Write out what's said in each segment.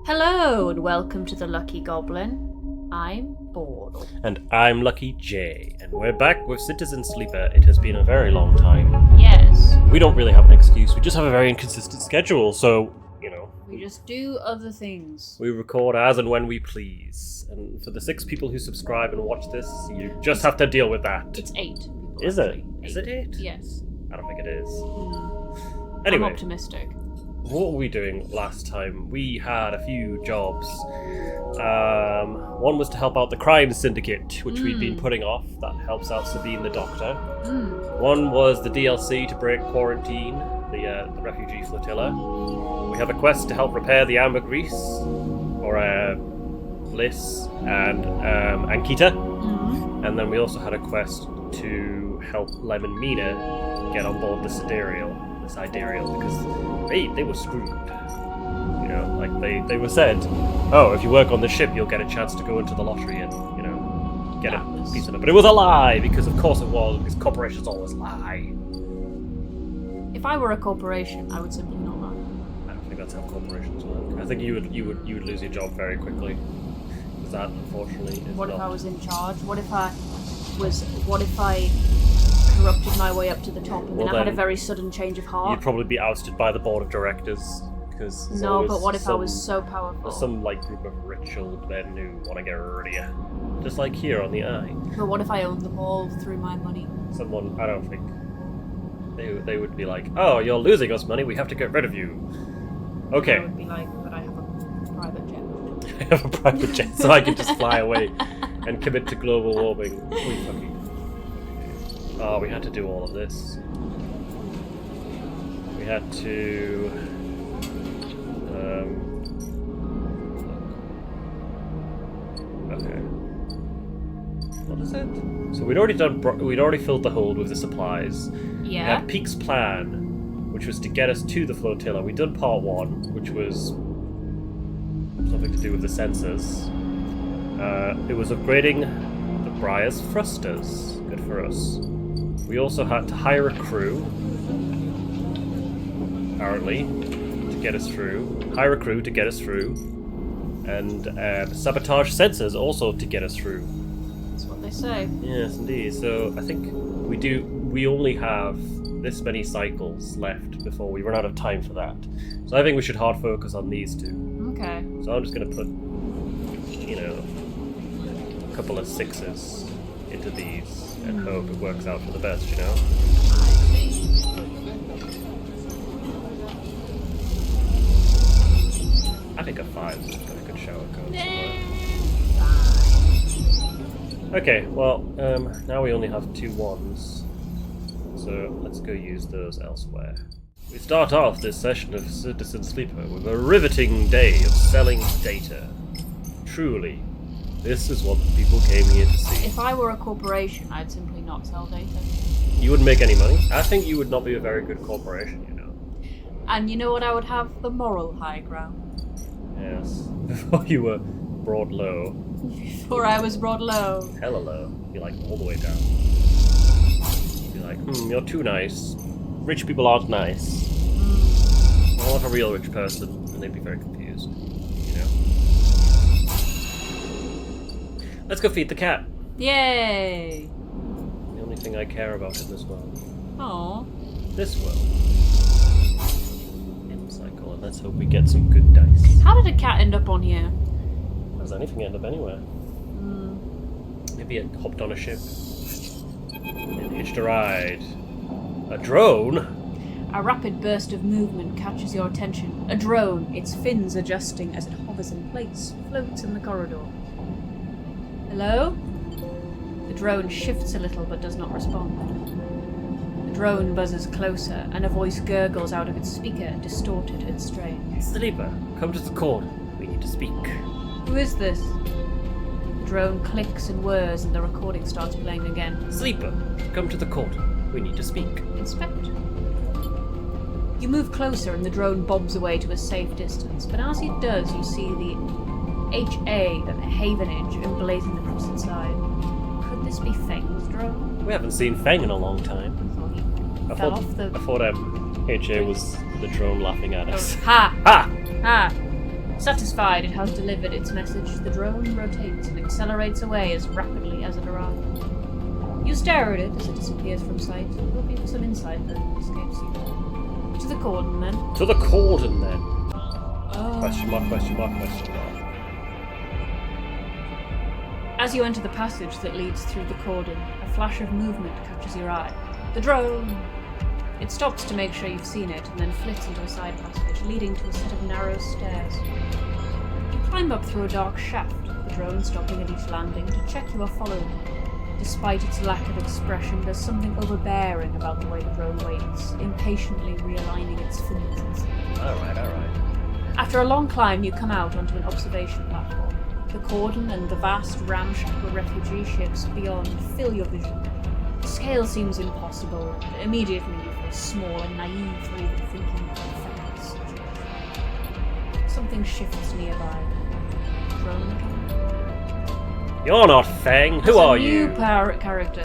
Hello and welcome to the Lucky Goblin. I'm Bordle. And I'm Lucky J, and we're back with Citizen Sleeper. It has been a very long time. Yes. We don't really have an excuse, we just have a very inconsistent schedule, so, We just do other things. we record as and when we please. And for the 6 people who subscribe and watch this, you just have to deal with that. It's 8 people. Is actually. it? Is it 8? Yes. I don't think it is. I'm Anyway, optimistic. what were we doing last time? We had a few jobs. One was to help out the crime syndicate, which we've been putting off. That helps out Sabine the Doctor. One was the DLC to break quarantine, the refugee flotilla. We have a quest to help repair the ambergris, or Bliss and Ankita. And then we also had a quest to help Lem and Mina get on board the Sidereal, because they were screwed. You know, like they were said, oh, if you work on the ship, you'll get a chance to go into the lottery and, get a piece of it. But it was a lie, because of course it was, because corporations always lie. If I were a corporation, I would simply not lie. I don't think that's how corporations work. I think you would lose your job very quickly. Because that, unfortunately, is What if not... I was in charge? What if I corrupted my way up to the top and then I had a very sudden change of heart? You'd probably be ousted by the board of directors. Because no, but what if I was so powerful? There's some group of rich old men who want to get rid of you. Just like here on the Eye. But what if I owned them all through my money? Someone, I don't think... They would be like, oh, you're losing us money, we have to get rid of you. Okay. I would be like, but I have a private jet. I have a private jet, so I can just fly away and commit to global warming. Oh, we had to do all of this. We had to... Okay. What is it? So we'd already filled the hold with the supplies. Yeah. We had Peake's plan, which was to get us to the flotilla. We'd done part 1, which was something to do with the sensors. It was upgrading the Briar's thrusters. Good for us. We also had to hire a crew, apparently, to get us through. Hire a crew to get us through. And sabotage sensors also to get us through. That's what they say. Yes, indeed. So I think we only have this many cycles left before we run out of time for that. So I think we should hard focus on these 2. Okay. So I'm just going to put, a couple of 6s into these and hope it works out for the best, I think a 5 is got a good shower code. Okay, well, now we only have 2 1s, so let's go use those elsewhere. We start off this session of Citizen Sleeper with a riveting day of selling data. Truly, this is what the people came here to see. If I were a corporation, I'd simply not sell data. You wouldn't make any money? I think you would not be a very good corporation, And you know what I would have? The moral high ground. Yes. Before you were brought low. Before I was brought low. Hella low. You're like all the way down. You'd be like, you're too nice. Rich people aren't nice. I want a real rich person. And they'd be very confused. Let's go feed the cat. Yay! The only thing I care about in this world. Aww. This world. End cycle, and let's hope we get some good dice. How did a cat end up on here? Does anything end up anywhere? Maybe it hopped on a ship. It hitched a ride. A drone? A rapid burst of movement catches your attention. A drone, its fins adjusting as it hovers in place, floats in the corridor. Hello? The drone shifts a little but does not respond. The drone buzzes closer, and a voice gurgles out of its speaker, distorted and strange. Sleeper, come to the court. We need to speak. Who is this? The drone clicks and whirs, and the recording starts playing again. Sleeper, come to the court. We need to speak. Inspector. You move closer, and the drone bobs away to a safe distance, but as it does, you see the HA of Havenage emblazoned across its side. Could this be Feng's drone? We haven't seen Feng in a long time. I thought he fell off the... I thought HA was the drone laughing at us. Ha! Ha! Ha! Satisfied it has delivered its message, the drone rotates and accelerates away as rapidly as it arrived. You stare at it as it disappears from sight, hoping for some insight that escapes you. To the Cordon, then. To the Cordon, then. Question mark. As you enter the passage that leads through the Cordon, a flash of movement catches your eye. The drone! It stops to make sure you've seen it, and then flits into a side passage, leading to a set of narrow stairs. You climb up through a dark shaft, the drone stopping at each landing to check you are following. Despite its lack of expression, there's something overbearing about the way the drone waits, impatiently realigning its fins and sides. Alright. After a long climb, you come out onto an observation platform. The Cordon and the vast ramshackle refugee ships beyond fill your vision. The scale seems impossible. Immediately you feel small and naive for even thinking of the situation. Something shifts nearby. Drone again? You're not Feng. Who are you? New character.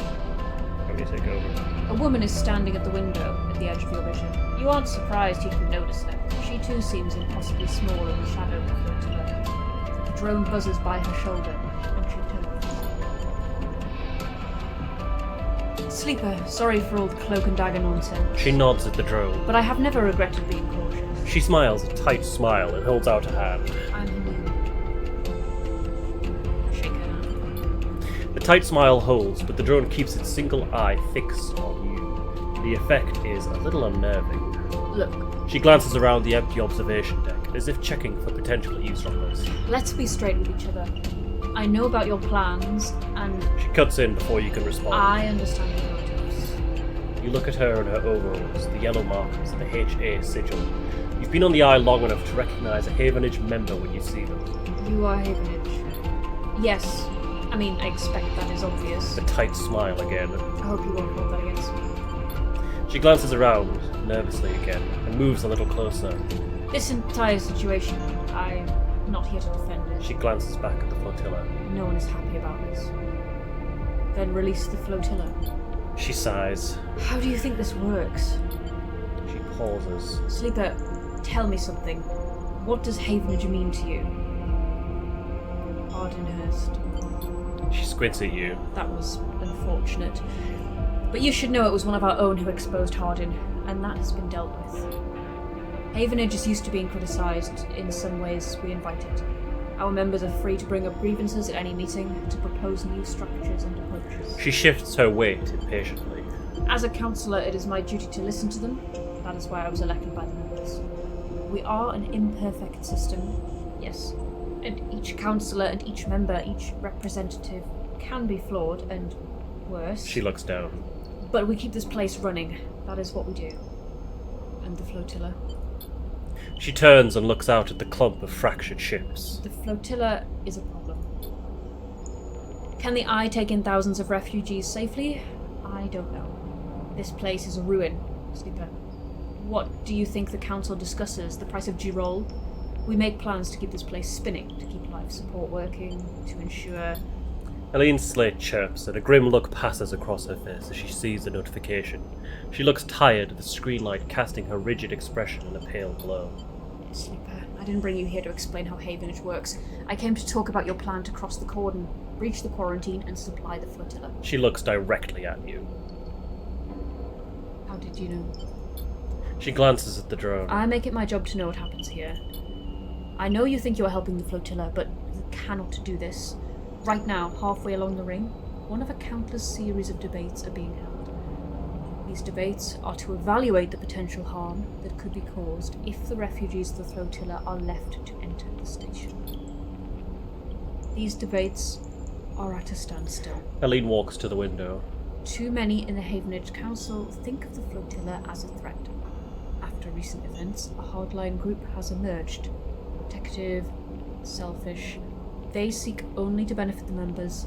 Let me take over. A woman is standing at the window at the edge of your vision. You aren't surprised you can notice her. She too seems impossibly small in the shadow of the flotilla. The drone buzzes by her shoulder, and she turns. Sleeper, sorry for all the cloak and dagger nonsense. She nods at the drone. But I have never regretted being cautious. She smiles a tight smile and holds out a hand. I'm new. Shake her hand. The tight smile holds, but the drone keeps its single eye fixed on you. The effect is a little unnerving. Look. She glances around the empty observation deck, as if checking for potential eavesdroppers. Let's be straight with each other. I know about your plans, and... She cuts in before you can respond. I understand your motives. You look at her in her overalls, the yellow markers, and the HA sigil. You've been on the eye long enough to recognise a Havenage member when you see them. You are Havenage. Yes. I mean, I expect that is obvious. The tight smile again. I hope you won't hold that against me. She glances around, nervously again, and moves a little closer. This entire situation, I'm not here to defend it. She glances back at the flotilla. No one is happy about this. Then release the flotilla. She sighs. How do you think this works? She pauses. Sleeper, tell me something. What does Havenage mean to you? Ardenhurst. She squints at you. That was unfortunate. But you should know it was one of our own who exposed Hardin, and that has been dealt with. Havenage is used to being criticised. In some ways, we invite it. Our members are free to bring up grievances at any meeting, to propose new structures and approaches. She shifts her weight impatiently. As a councillor, it is my duty to listen to them. That is why I was elected by the members. We are an imperfect system, yes. And each councillor and each member, each representative, can be flawed and worse. She looks down. But we keep this place running. That is what we do. And the flotilla. She turns and looks out at the clump of fractured ships. The flotilla is a problem. Can the Eye take in thousands of refugees safely? I don't know. This place is a ruin, Sleeper. What do you think the council discusses? The price of Girol? We make plans to keep this place spinning, to keep life support working, to ensure... Helene's slate chirps, and a grim look passes across her face as she sees the notification. She looks tired, the screen light casting her rigid expression in a pale glow. Sleeper, I didn't bring you here to explain how Havenage works. I came to talk about your plan to cross the Cordon, breach the quarantine, and supply the flotilla. She looks directly at you. How did you know? She glances at the drone. I make it my job to know what happens here. I know you think you are helping the flotilla, but you cannot do this. Right now, halfway along the ring, one of a countless series of debates are being held. These debates are to evaluate the potential harm that could be caused if the refugees of the flotilla are left to enter the station. These debates are at a standstill. Helene walks to the window. Too many in the Havenage Council think of the flotilla as a threat. After recent events, a hardline group has emerged. Protective, selfish. They seek only to benefit the members.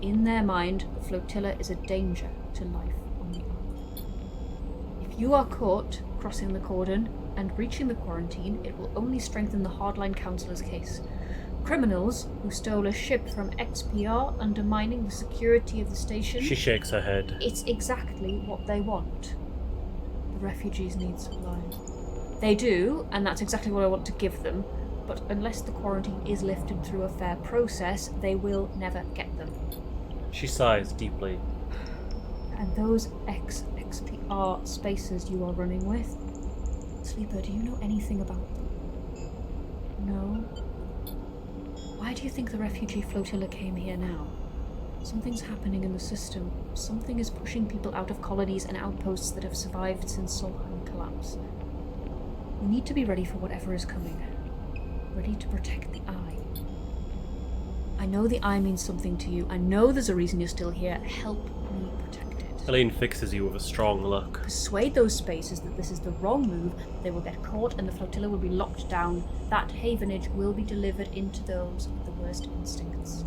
In their mind, the flotilla is a danger to life on the island. If you are caught crossing the Cordon and breaching the quarantine, it will only strengthen the hardline councillor's case. Criminals who stole a ship from XPR, undermining the security of the station... She shakes her head. It's exactly what they want. The refugees need supplies. They do, and that's exactly what I want to give them. but unless the quarantine is lifted through a fair process, they will never get them. She sighs deeply. And those XXPR spacers you are running with? Sleeper, do you know anything about them? No? Why do you think the refugee flotilla came here now? Something's happening in the system. Something is pushing people out of colonies and outposts that have survived since Solheim collapse. We need to be ready for whatever is coming. Ready to protect the Eye. I know the Eye means something to you. I know there's a reason you're still here. Help me protect it. Helene fixes you with a strong look. Persuade those spacers that this is the wrong move, they will get caught and the flotilla will be locked down. That havenage will be delivered into those with the worst instincts.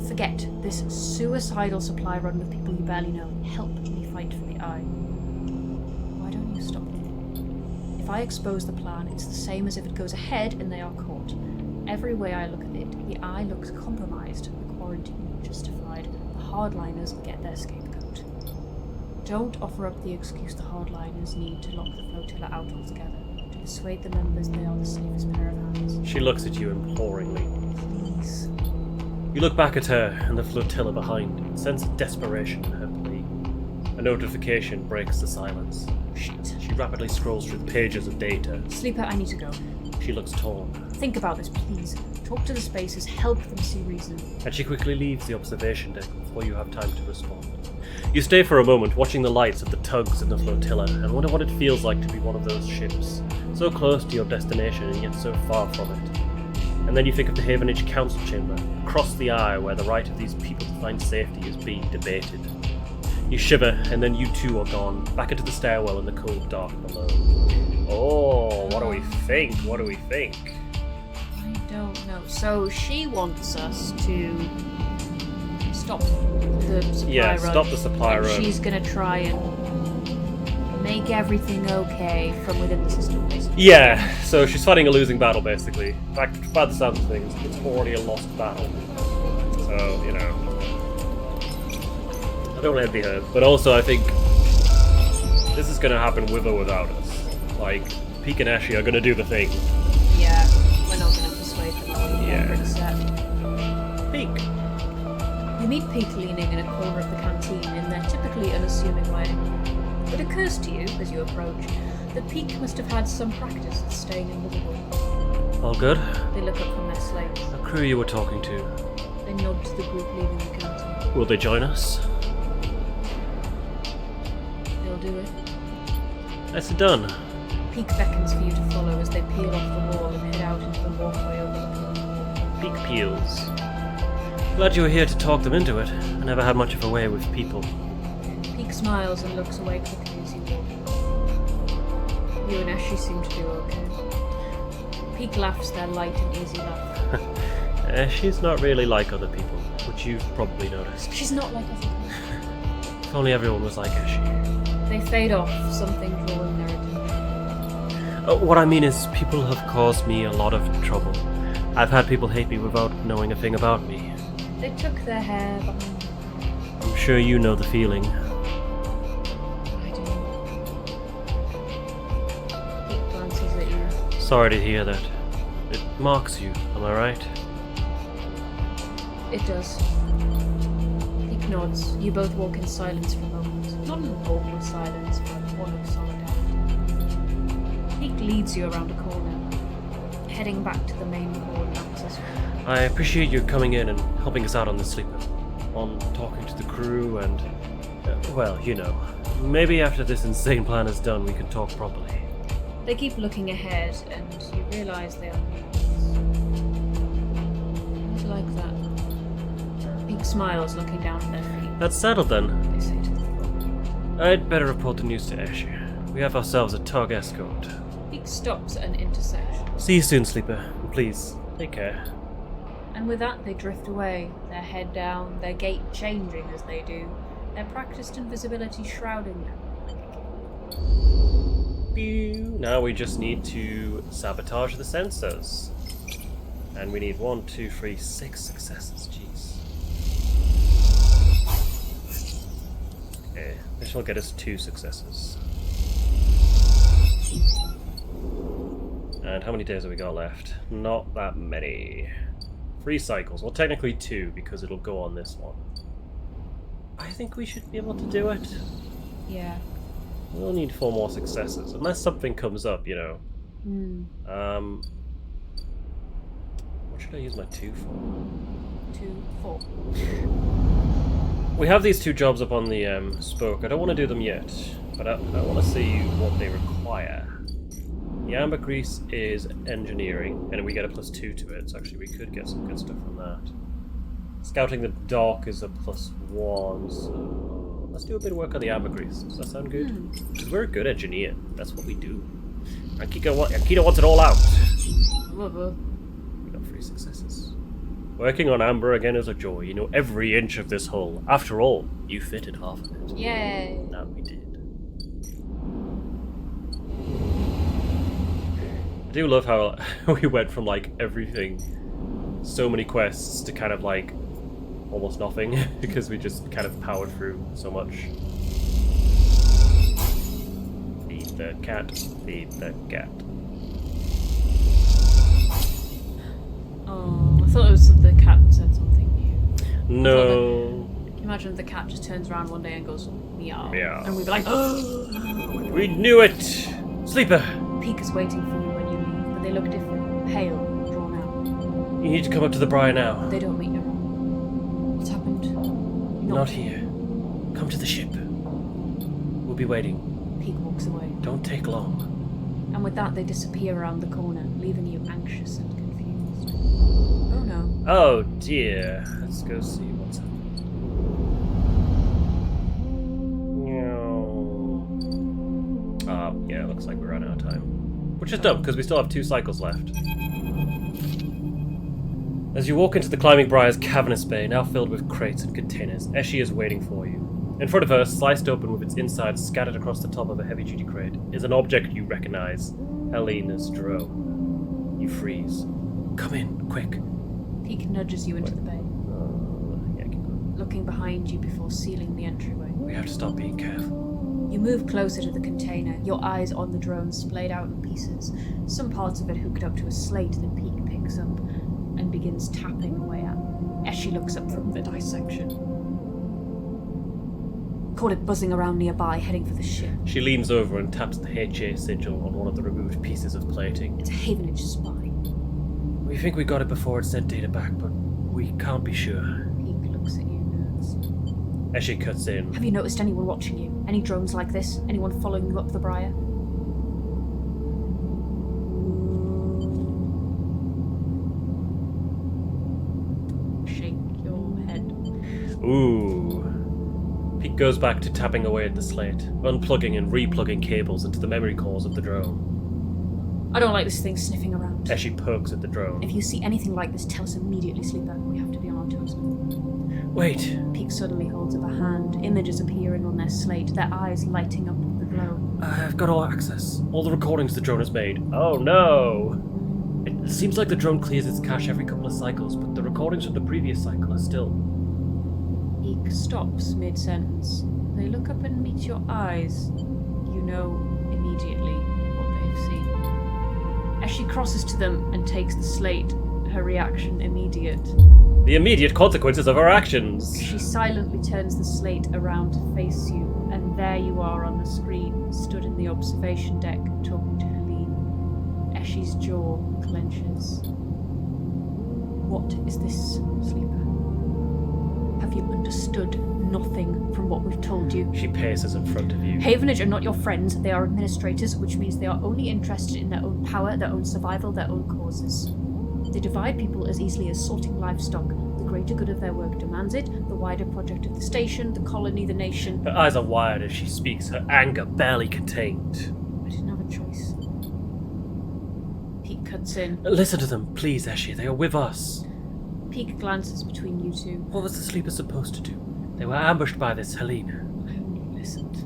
Forget this suicidal supply run with people you barely know. Help me fight for the Eye. Why don't you stop them? If I expose the plan, it's the same as if it goes ahead and they are caught. Every way I look at it, the Eye looks compromised, the quarantine justified, the hardliners get their scapegoat. Don't offer up the excuse the hardliners need to lock the flotilla out altogether, to persuade the members they are the safest pair of hands. She looks at you imploringly. Please. You look back at her and the flotilla behind and sense desperation in her plea. A notification breaks the silence. Shit. She rapidly scrolls through the pages of data. Sleeper, I need to go. She looks torn. Think about this, please. Talk to the spacers, help them see reason. And she quickly leaves the observation deck before you have time to respond. You stay for a moment, watching the lights of the tugs in the flotilla, and wonder what it feels like to be one of those ships, so close to your destination and yet so far from it. And then you think of the Havenage Council Chamber, across the Eye where the right of these people to find safety is being debated. You shiver, and then you too are gone, back into the stairwell in the cold dark below. Oh, what do we think? What do we think? I don't know. So she wants us to stop the supply run. Stop the supply run. She's gonna try and make everything okay from within the system, basically. Yeah, so she's fighting a losing battle, basically. In fact, by the sounds of things, it's already a lost battle. So, you know, I don't envy her. But also, I think this is going to happen with or without us. Like, Peek and Ashy are going to do the thing. Yeah, we're not going to persuade them. Yeah. Peek. You meet Peek leaning in a corner of the canteen in their typically unassuming way. It occurs to you, as you approach, that Peek must have had some practice at staying invisible. All good? They look up from their slates. The crew you were talking to. They nod to the group leaving the canteen. Will they join us? They'll do it. Nicely done. Peek beckons for you to follow as they peel off the wall and head out into the walkway overlooking. Peek peels. Glad you were here to talk them into it. I never had much of a way with people. Peek smiles and looks away quickly as you walk. You and Ashley seem to do okay. Peek laughs their light and easy laugh. She's not really like other people, which you've probably noticed. She's not like other people. If only everyone was like Ashy. They fade off, something drawing their attention. What I mean is, people have caused me a lot of trouble. I've had people hate me without knowing a thing about me. They took their hair behind. I'm sure you know the feeling. I do. Peek glances at you. Sorry to hear that. It marks you, am I right? It does. Peek nods. You both walk in silence for a moment. Not an awkward silence, but one of solidarity. Peek leads you around a corner, heading back to the main Cordon access room. I appreciate you coming in and helping us out on the sleeper. On talking to the crew and... well, you know. Maybe after this insane plan is done, we can talk properly. They keep looking ahead, and you realise they are mutants. Like that. Peek smiles, looking down at their feet. That's settled then. They say to the floor. I'd better report the news to Asher. We have ourselves a tug escort. Peek stops at an intersection. See you soon, sleeper. And please, take care. And with that, they drift away, their head down, their gait changing as they do, their practiced invisibility shrouding them like a cape. Pew. Now we just need to sabotage the sensors. And we need 1, 2, 3, 6 successes. Jeez. Okay, this will get us 2 successes. And how many days have we got left? Not that many. 3 cycles. Well, technically 2, because it'll go on this one. I think we should be able to do it. Yeah. We'll need 4 more successes, unless something comes up, you know. What should I use my 2 for? 2, 4. We have these 2 jobs up on the spoke. I don't want to do them yet, but I want to see what they require. The ambergris is engineering, and we get a +2 to it, so actually we could get some good stuff from that. Scouting the dock is a +1, so let's do a bit of work on the ambergris. Does that sound good? Because we're a good engineer. That's what we do. Akita wants it all out. We got 3 successes. Working on amber again is a joy. You know every inch of this hull. After all, you fitted half of it. Yay! That we did. I do love how we went from like everything, so many quests, to kind of like almost nothing because we just kind of powered through so much. Feed the cat. Feed the cat. Oh, I thought it was the cat said something new. No. Can you imagine if the cat just turns around one day and goes meow? Meow. And we'd be like, oh! We knew it! Sleeper! Peak is waiting for you when you leave, but they look different. Pale, drawn out. You need to come up to the briar now. They don't meet her. What's happened? Not here. Come to the ship. We'll be waiting. Peak walks away. Don't take long. And with that, they disappear around the corner, leaving you anxious and confused. Oh no. Oh dear. Let's go see what's happening. Yeah, it looks like we're running out of time. Which is dumb, because we still have 2 cycles left. As you walk into the climbing briar's cavernous bay, now filled with crates and containers, Eshe is waiting for you. In front of her, sliced open with its insides scattered across the top of a heavy-duty crate, is an object you recognize. Helena's drone. You freeze. Come in, quick. Peak nudges you into the bay, Yeah, keep going. looking behind you before sealing the entryway. We have to stop being careful. You move closer to the container, your eyes on the drone splayed out in pieces, some parts of it hooked up to a slate that Peak picks up and begins tapping away at. Eshe looks up from the dissection. Caught it buzzing around nearby, heading for the ship. She leans over and taps the HA sigil on one of the removed pieces of plating. It's a Havenage spy. We think we got it before it sent data back, but we can't be sure. Peak looks at you nervously. Eshe cuts in. Have you noticed anyone watching you? Any drones like this? Anyone following you up the briar? Shake your head. Ooh. Pete goes back to tapping away at the slate, unplugging and replugging cables into the memory cores of the drone. I don't like this thing sniffing around. Eshe pokes at the drone. If you see anything like this, tell us immediately, Sleeper. We have to be on our toes now. Wait. Peak suddenly holds up a hand, images appearing on their slate, their eyes lighting up with the glow. I've got all access. All the recordings the drone has made. Oh no! It seems like the drone clears its cache every couple of cycles, but the recordings from the previous cycle are still... Peak stops mid-sentence. They look up and meet your eyes. You know immediately what they've seen. As she crosses to them and takes the slate, her reaction immediate. The immediate consequences of our actions! She silently turns the slate around to face you, and there you are on the screen, stood in the observation deck, talking to Helene. Eshe's jaw clenches. What is this, Sleeper? Have you understood nothing from what we've told you? She paces in front of you. Havenage are not your friends, they are administrators, which means they are only interested in their own power, their own survival, their own causes. They divide people as easily as sorting livestock. The greater good of their work demands it, the wider project of the station, the colony, the nation. Her eyes are wired as she speaks, her anger barely contained. I didn't have a choice. Peak cuts in. Listen to them, please, Eshe. They are with us. Peak glances between you two. What was the sleeper supposed to do? They were ambushed by this Helene. I only listened.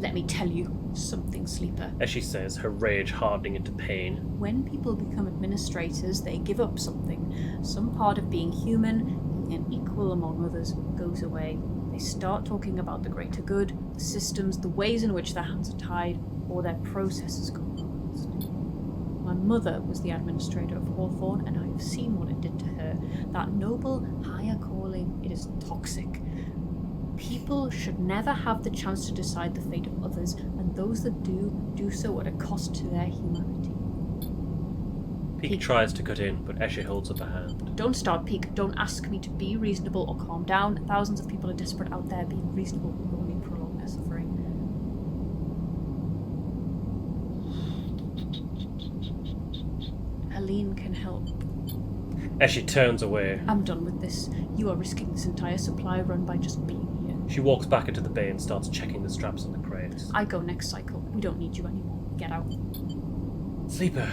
Let me tell you something, Sleeper. Eshe says, her rage hardening into pain. When people become administrators, they give up something. Some part of being human, being an equal among others, goes away. They start talking about the greater good, the systems, the ways in which their hands are tied, or their processes compromised. mother was the administrator of Hawthorne, and I have seen what it did to her. That noble, higher calling, it is toxic. People should never have the chance to decide the fate of others, and those that do so at a cost to their humanity. Peak tries to cut in, but Eshe holds up a hand. Don't start, Peak. Don't ask me to be reasonable or calm down. Thousands of people are desperate out there. Being reasonable will only prolong their suffering. Helene can help. Eshe turns away. I'm done with this. You are risking this entire supply run by just being here. She walks back into the bay and starts checking the straps on the crates. I go next cycle. We don't need you anymore. Get out. Sleeper.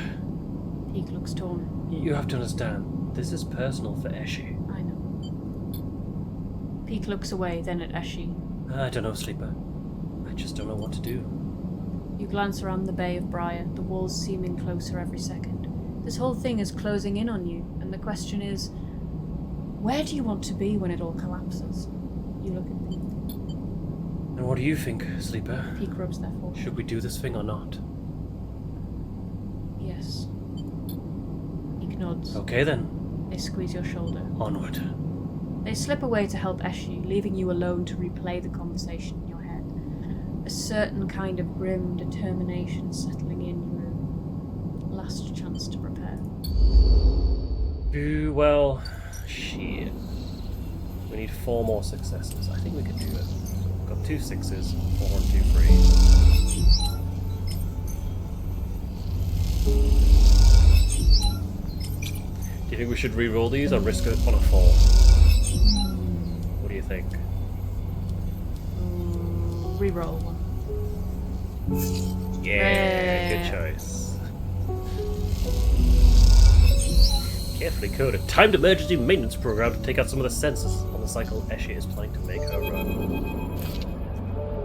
Peak looks torn. You have to understand, this is personal for Eshe. I know. Peak looks away, then at Eshe. I don't know, Sleeper. I just don't know what to do. You glance around the Bay of Briar, the walls seeming closer every second. This whole thing is closing in on you, and the question is, where do you want to be when it all collapses? You look at Peak. And what do you think, Sleeper? Peak rubs their forehead. Should we do this thing or not? Yes. Peak nods. Okay then. They squeeze your shoulder. Onward. They slip away to help Eshe, leaving you alone to replay the conversation in your head. A certain kind of grim determination settling in your last chance to prepare. Well, shit. We need 4 more successes. I think we can do it. We've got 2 6s, 4 and 2 3s. Do you think we should re-roll these or risk it on a 4? What do you think? Reroll one. Yeah, good choice. Carefully coded. Timed emergency maintenance program to take out some of the sensors on the cycle Eshe is planning to make her run.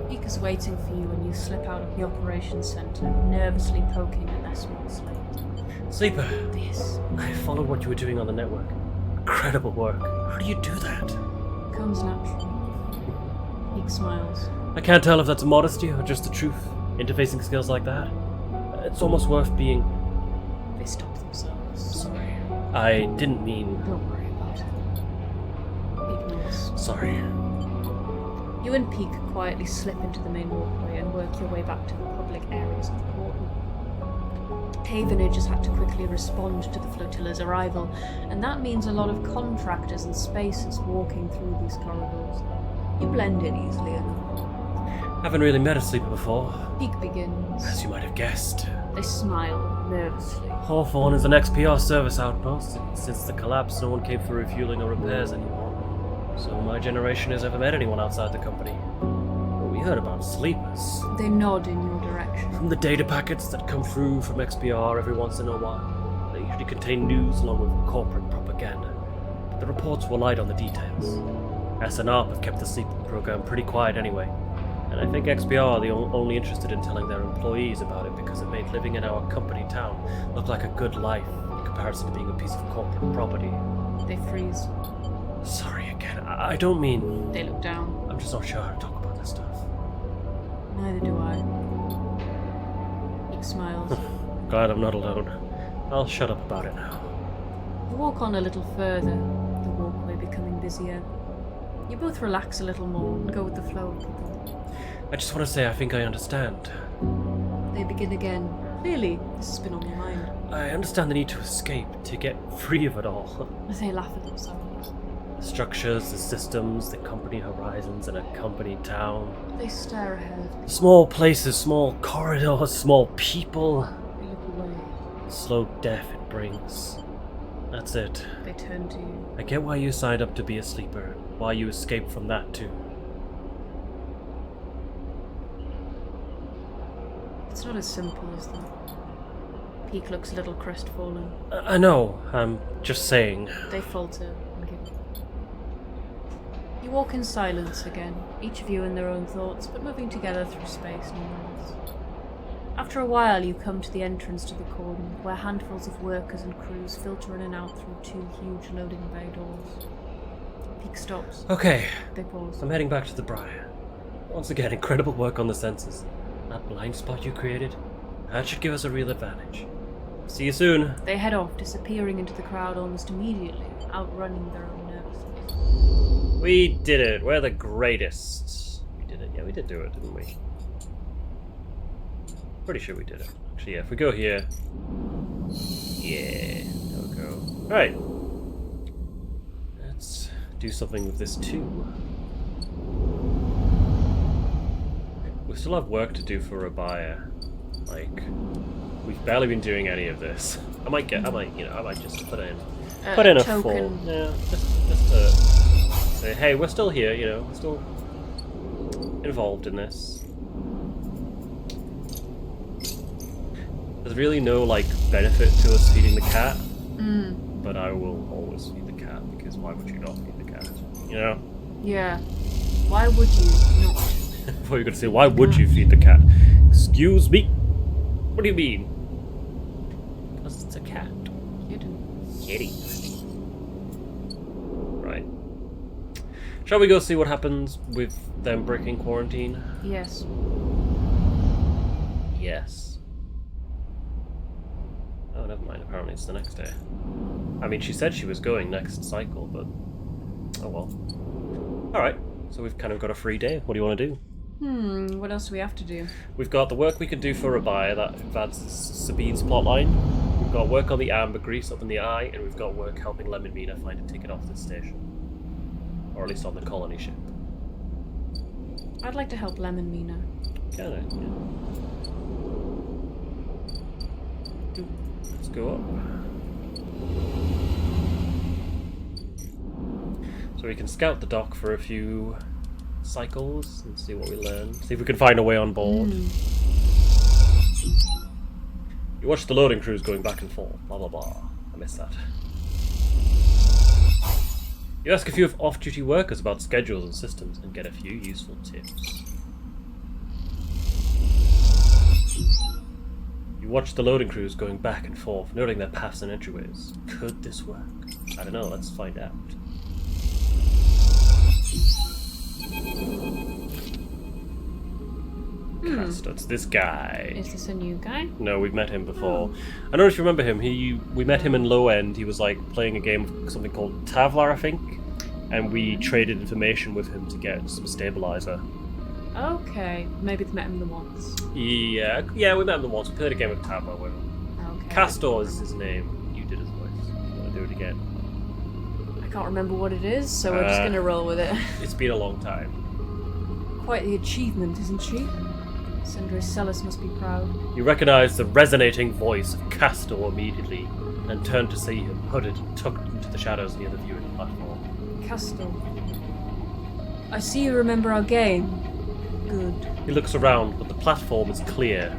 Peak is waiting for you when you slip out of the operations center, nervously poking at their small slate. Sleeper, This I followed what you were doing on the network. Incredible work. How do you do that? comes naturally. Peak smiles. I can't tell if that's modesty or just the truth. Interfacing skills like that, it's almost worth being... They stop themselves. Sorry. I didn't mean... Don't worry about it. Peak nods. Sorry. You and Peak quietly slip into the main walkway and work your way back to the public areas of Cordon. Havenage has had to quickly respond to the flotilla's arrival, and that means a lot of contractors and spacers walking through these corridors. You blend in easily enough. Haven't really met a sleeper before, Peak begins. as you might have guessed. They smile nervously. Hawthorne is an XPR service outpost, and since the collapse no one came for refueling or repairs anymore. So my generation has never met anyone outside the company. But we heard about sleepers. They nod in your direction. From the data packets that come through from XPR every once in a while. They usually contain news along with corporate propaganda. But the reports were light on the details. SNRP have kept the sleeper program pretty quiet anyway. And I think XPR are the only interested in telling their employees about it because it made living in our company town look like a good life in comparison to being a piece of corporate property. They freeze. Sorry again, I don't mean... They look down. I'm just not sure how to talk about this stuff. Neither do I. Peak smiles. Glad I'm not alone. I'll shut up about it now. You walk on a little further, the walkway becoming busier. You both relax a little more and go with the flow of people. I just want to say I think I understand. They begin again. Clearly, this has been on your mind. I understand the need to escape, to get free of it all. They laugh at themselves. The structures, the systems, the company horizons in a company town. They stare ahead. Small places, small corridors, small people. They look away. The slow death it brings. That's it. They turn to you. I get why you signed up to be a sleeper, why you escaped from that too. It's not as simple as that. Peak looks a little crestfallen. I know, I'm just saying. They falter and give up. You walk in silence again, each of you in their own thoughts, but moving together through space nonetheless. After a while, you come to the entrance to the Cordon, where handfuls of workers and crews filter in and out through 2 huge loading bay doors. Peak stops. Okay, They pause. I'm heading back to the Briar. Once again, incredible work on the sensors. That blind spot you created, that should give us a real advantage. See you soon. They head off, disappearing into the crowd almost immediately, outrunning their own nervousness. We did it. We're the greatest. We did it. Yeah, we did do it, didn't we? Pretty sure we did it. Actually, yeah, if we go here... Yeah, there we go. Right. Let's do something with this too. We still have work to do for a buyer. Like, we've barely been doing any of this. I might just put in a token. form. Yeah, just to say, hey, we're still here, you know, we're still involved in this. There's really no, like, benefit to us feeding the cat, but I will always feed the cat, because why would you not feed the cat, you know? Yeah. Why would you not? I thought you were going to say, why would you feed the cat? Excuse me? What do you mean? Because it's a cat. Kitty. Right. Shall we go see what happens with them breaking quarantine? Yes. Yes. Oh, never mind. Apparently it's the next day. I mean, she said she was going next cycle, but... Oh well. Alright. So we've kind of got a free day. What do you want to do? What else do we have to do? We've got the work we could do for Rabaya that advances Sabine's plotline. We've got work on the ambergris up in the eye, and we've got work helping Lemon Mina find a ticket off this station. Or at least on the colony ship. I'd like to help Lemon Mina. Can I? Yeah. Let's go up. So we can scout the dock for a few cycles and see what we learn. See if we can find a way on board. You watch the loading crews going back and forth, blah blah blah. I missed that. You ask a few of off-duty workers about schedules and systems and get a few useful tips. You watch the loading crews going back and forth, noting their paths and entryways. Could this work? I don't know, let's find out. Castor, it's this guy. Is this a new guy? No, we've met him before. I don't know if you remember him. We met him in Low End. He was like playing a game of something called Tavlar, I think, and we traded information with him to get some stabilizer. Okay, maybe we met him once. Yeah, we met him once. We played a game of Tavlar with him. Okay. Castor is his name. You did his voice. You want to do it again? I can't remember what it is, so we're just gonna roll with it. It's been a long time. Quite the achievement, isn't she? Sindri Celis must be proud. You recognize the resonating voice of Castor immediately, and turned to see him, hooded and tucked into the shadows near the viewing platform. Castor. I see you remember our game. Good. He looks around, but the platform is clear.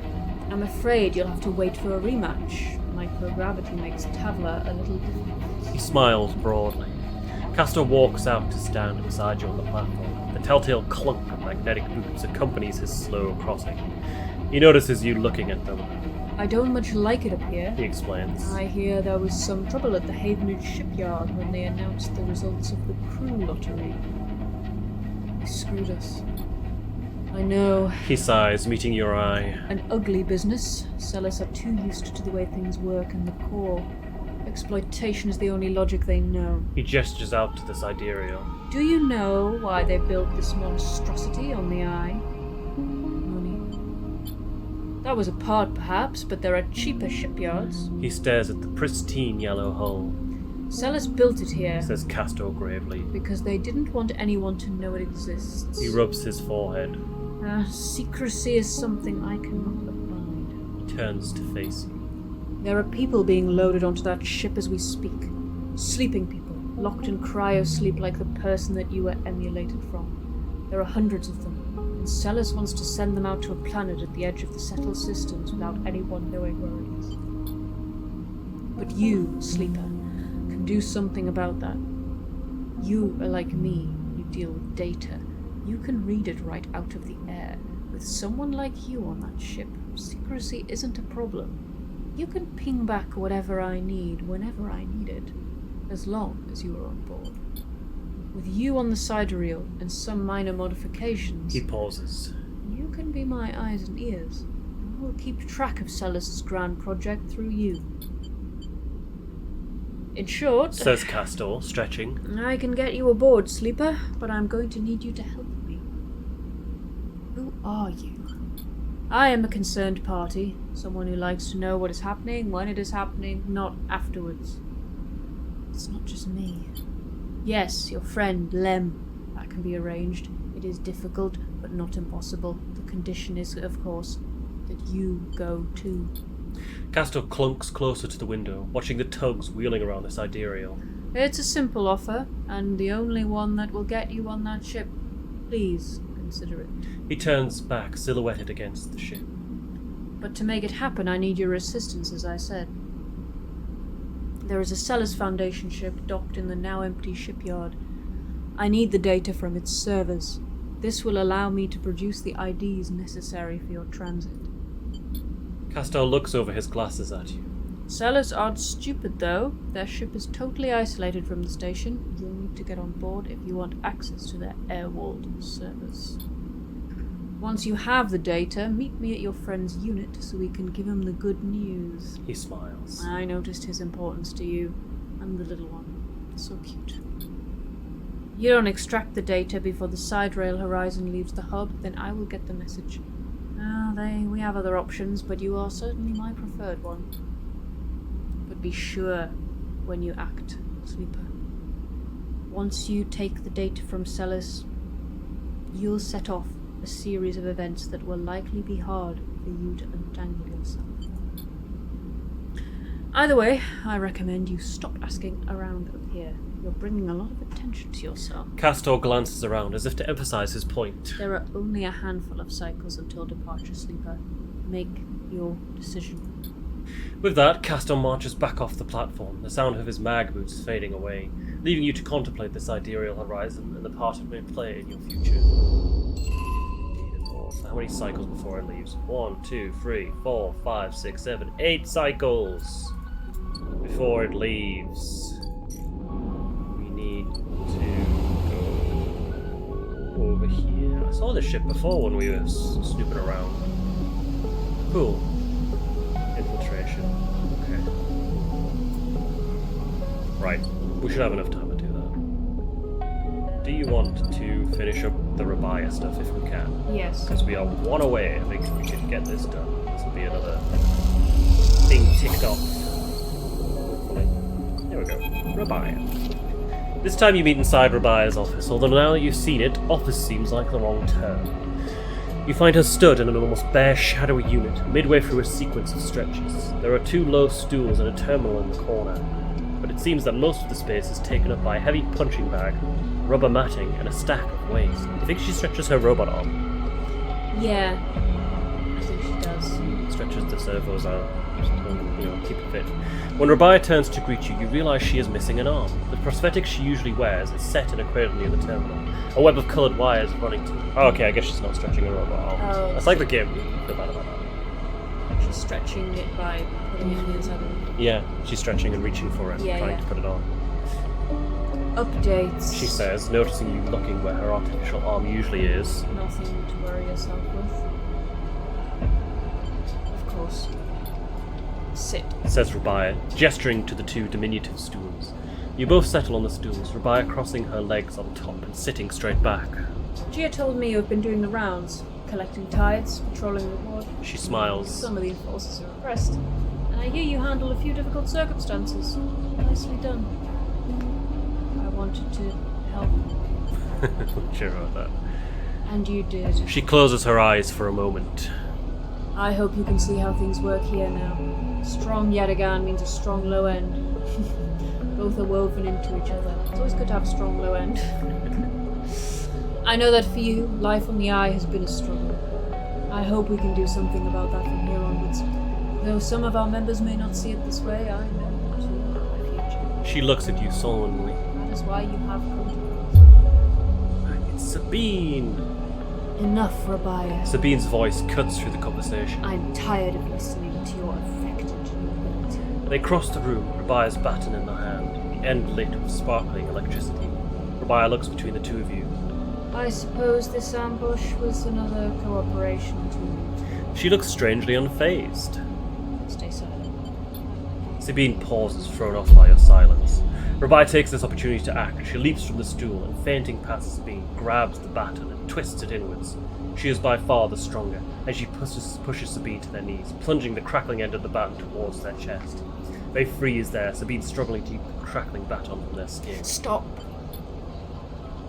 I'm afraid you'll have to wait for a rematch. Microgravity makes Tavla a little different. He smiles broadly. Castor walks out to stand beside you on the platform. The telltale clunk of magnetic boots accompanies his slow crossing. He notices you looking at them. I don't much like it up here. He explains. I hear there was some trouble at the Havenage shipyard when they announced the results of the crew lottery. They screwed us. I know. He sighs, meeting your eye. An ugly business. Sellers are too used to the way things work in the core. Exploitation is the only logic they know. He gestures out to the sidereal. Do you know why they built this monstrosity on the eye? Money. That was a part, perhaps, but there are cheaper shipyards. He stares at the pristine yellow hull. Sellers built it here, Says Castor gravely. because they didn't want anyone to know it exists. He rubs his forehead. Secrecy is something I cannot abide. He turns to face you. There are people being loaded onto that ship as we speak. Sleeping people, locked in cryo-sleep like the person that you were emulated from. There are hundreds of them, and Sellers wants to send them out to a planet at the edge of the settled systems without anyone knowing where it is. But you, Sleeper, can do something about that. You are like me, you deal with data. You can read it right out of the air. With someone like you on that ship, secrecy isn't a problem. You can ping back whatever I need whenever I need it, as long as you are on board. With you on the sidereal and some minor modifications, He pauses. you can be my eyes and ears, and we'll keep track of Celis's grand project through you. In short, says Castor, stretching. I can get you aboard, Sleeper, but I'm going to need you to help me. Who are you? I am a concerned party, someone who likes to know what is happening, when it is happening, not afterwards. It's not just me. Yes, your friend, Lem. That can be arranged. It is difficult, but not impossible. The condition is, of course, that you go too. Castor clunks closer to the window, watching the tugs wheeling around the sidereal. It's a simple offer, and the only one that will get you on that ship. Please consider it. He turns back, silhouetted against the ship. But to make it happen, I need your assistance, as I said. There is a Celes Foundation ship docked in the now empty shipyard. I need the data from its servers. This will allow me to produce the IDs necessary for your transit. Castor looks over his glasses at you. Celes aren't stupid, though. Their ship is totally isolated from the station. You'll need to get on board if you want access to their air-walled servers. Once you have the data, meet me at your friend's unit so we can give him the good news. He smiles. I noticed his importance to you, and the little one. So cute. You don't extract the data before the side rail horizon leaves the hub, then I will get the message. We have other options, but you are certainly my preferred one. But be sure when you act, Sleeper. Once you take the data from Celes, you'll set off a series of events that will likely be hard for you to untangle yourself. Either way, I recommend you stop asking around up here. You're bringing a lot of attention to yourself. Castor glances around as if to emphasize his point. There are only a handful of cycles until departure, Sleeper. Make your decision. With that, Castor marches back off the platform, the sound of his mag boots fading away, leaving you to contemplate the sidereal horizon and the part it may play in your future. How many cycles before it leaves? 1, 2, 3, 4, 5, 6, 7, 8 cycles before it leaves. We need to go over here. I saw this ship before when we were snooping around. Cool. Infiltration. Okay. Right. We should have enough time to do that. Do you want to finish up the Rabaya stuff if we can? Yes. Because we are one away. I think we should get this done. This will be another thing ticked off. Hopefully. There we go. Rabaya. This time you meet inside Rabaya's office, although now that you've seen it, office seems like the wrong term. You find her stood in an almost bare, shadowy unit, midway through a sequence of stretches. There are 2 low stools and a terminal in the corner, but it seems that most of the space is taken up by a heavy punching bag, rubber matting, and a stack of waste. Do you think she stretches her robot arm? Yeah, I think she does. Stretches the servos out, just to, keep it fit. When Rabaya turns to greet you, you realise she is missing an arm. The prosthetic she usually wears is set in a cradle near the terminal. A web of coloured wires running to it. Oh, okay, I guess she's not stretching her robot arm. Oh. That's like the game. I feel bad about that. She's stretching it by putting it on the inside of it. Yeah, she's stretching and reaching for it, trying to put it on. Updates. She says, noticing you looking where her artificial arm usually is. Nothing to worry yourself with. Of course. Sit. Says Rabaya, gesturing to the 2 diminutive stools. You both settle on the stools, Rabaya crossing her legs on top and sitting straight back. Gia told me you've been doing the rounds, collecting tides, patrolling the ward. She smiles. Some of the enforcers are impressed. And I hear you handle a few difficult circumstances. Nicely done. I wanted to help. Sure about that. And you did. She closes her eyes for a moment. I hope you can see how things work here now. Strong Yadagan means a strong low end. Both are woven into each other. It's always good to have a strong low end. I know that for you, life on the Eye has been a struggle. I hope we can do something about that from here onwards. Though some of our members may not see it this way, I know that you are my future. She looks at you solemnly. That is why you have come to me. It's Sabine! Enough, Rabaya. Sabine's voice cuts through the conversation. I'm tired of listening to your affected nobility. They cross the room, Rabaya's baton in her hand, the end lit with sparkling electricity. Rabaya looks between the 2 of you. I suppose this ambush was another cooperation tool. She looks strangely unfazed. Stay silent. Sabine pauses, thrown off by your silence. Rabbi takes this opportunity to act. She leaps from the stool and, fainting past Sabine, grabs the baton and twists it inwards. She is by far the stronger, as she pushes Sabine to their knees, plunging the crackling end of the baton towards their chest. They freeze there, Sabine struggling to keep the crackling baton from their skin. Stop.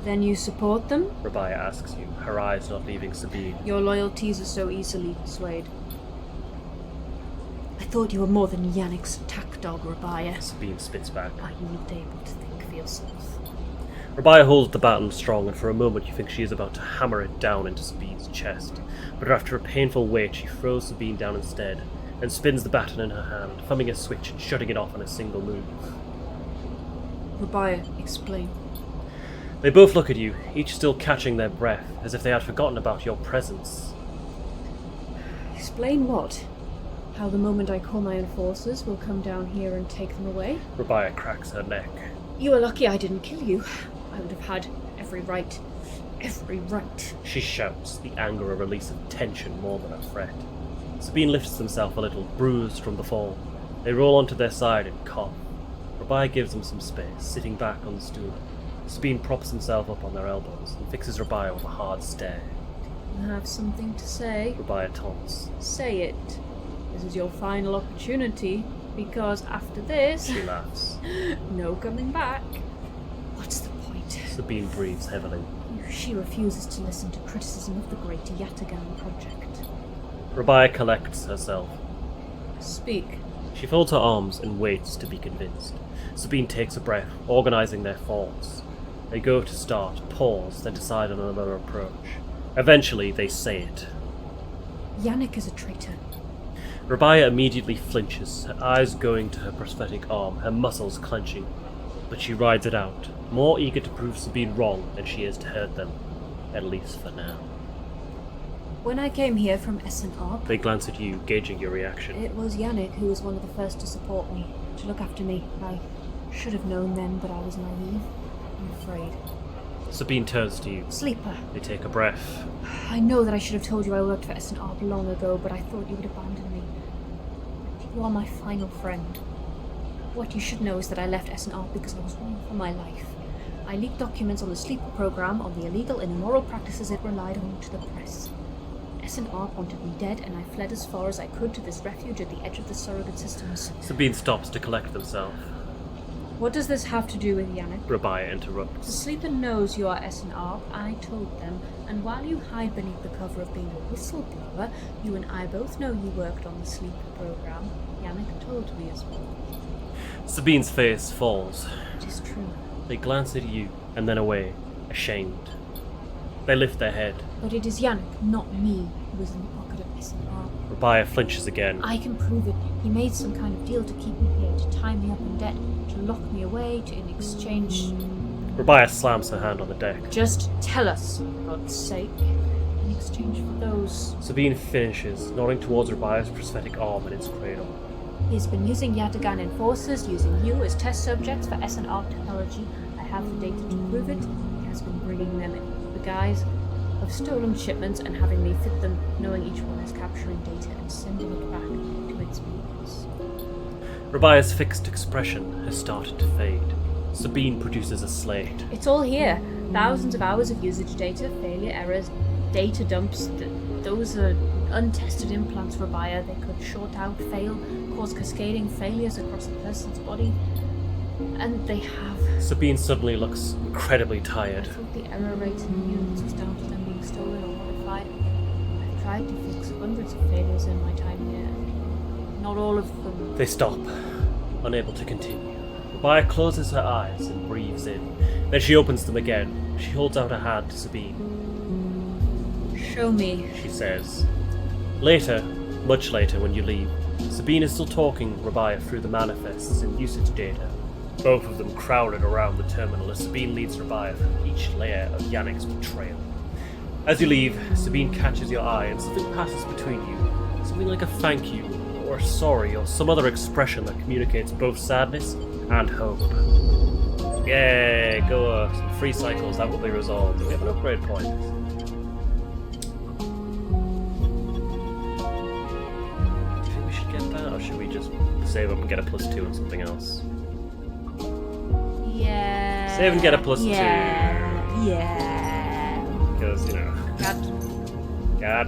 Then you support them? Rabbi asks you, her eyes not leaving Sabine. Your loyalties are so easily swayed. I thought you were more than Yannick's attack dog, Rabbi. Sabine spits back. Are you not able to think for yourself? Rabbi holds the baton strong, and for a moment you think she is about to hammer it down into Sabine's chest. But after a painful wait, she throws Sabine down instead, and spins the baton in her hand, thumbing a switch and shutting it off in a single move. Rabbi, explain. They both look at you, each still catching their breath, as if they had forgotten about your presence. Explain what? How the moment I call my enforcers will come down here and take them away? Rabia cracks her neck. You are lucky I didn't kill you. I would have had every right. Every right. She shouts, the anger a release of tension more than a threat. Sabine lifts himself a little, bruised from the fall. They roll onto their side and cough. Rabia gives them some space, sitting back on the stool. Sabine props himself up on their elbows and fixes Rabia with a hard stare. You have something to say? Rabia taunts. Say it. This is your final opportunity, because after this... She laughs. No coming back. What's the point? Sabine breathes heavily. She refuses to listen to criticism of the great Yatagan project. Rabia collects herself. Speak. She folds her arms and waits to be convinced. Sabine takes a breath, organizing their thoughts. They go to start, pause, then decide on another approach. Eventually, they say it. Yannick is a traitor. Rabia immediately flinches, her eyes going to her prosthetic arm, her muscles clenching. But she rides it out, more eager to prove Sabine wrong than she is to hurt them. At least for now. When I came here from SNR, they glance at you, gauging your reaction. It was Yannick who was one of the first to support me, to look after me. I should have known then, but I was naive. I'm afraid. Sabine turns to you. Sleeper. They take a breath. I know that I should have told you I worked for SNR long ago, but I thought you would abandon me. You are my final friend. What you should know is that I left SNR because I was running for my life. I leaked documents on the Sleeper program, on the illegal and immoral practices it relied on, to the press. SNR wanted me dead, and I fled as far as I could to this refuge at the edge of the surrogate systems. Sabine stops to collect themselves. What does this have to do with Yannick? Rabia interrupts. The Sleeper knows you are SNR. I told them, and while you hide beneath the cover of being a whistleblower, you and I both know you worked on the Sleeper program. Yannick told me as well. Sabine's face falls. It is true. They glance at you, and then away, ashamed. They lift their head. But it is Yannick, not me, who is in the pocket of SNR. Rabia flinches again. I can prove it. He made some kind of deal to keep me here, to tie me up in debt, to lock me away, to in exchange... Rabia slams her hand on the deck. Just tell us, for God's sake. In exchange for those... Sabine finishes, nodding towards Rabia's prosthetic arm in its cradle. He's been using Yatagan enforcers, using you as test subjects for SNR technology. I have the data to prove it. He has been bringing them in the guise of stolen shipments and having me fit them, knowing each one is capturing data and sending it back to its vehicles. Rabia's fixed expression has started to fade. Sabine produces a slate. It's all here. Thousands of hours of usage data, failure errors, data dumps. Those are untested implants, Rabia. They could short out, fail, cause cascading failures across a person's body. And they have. Sabine suddenly looks incredibly tired. I thought the error rate in the units was down to them being stolen or modified. I've tried to fix hundreds of failures in my time here. Not all of them. They stop, unable to continue. Rabia closes her eyes and breathes in. Then she opens them again. She holds out her hand to Sabine. Show me, she says. Later, much later when you leave, Sabine is still talking Rabia through the manifests and usage data. Both of them crowded around the terminal as Sabine leads Rabia through each layer of Yannick's betrayal. As you leave, Sabine catches your eye and something passes between you. Something like a thank you, or a sorry, or some other expression that communicates both sadness and hope. Yay, go some free cycles, that will be resolved. We have an upgrade point. Do you think we should get that, or should we just save up and get a +2 on something else. Yeah. Save and get a +2. Yeah. Because, you know. God.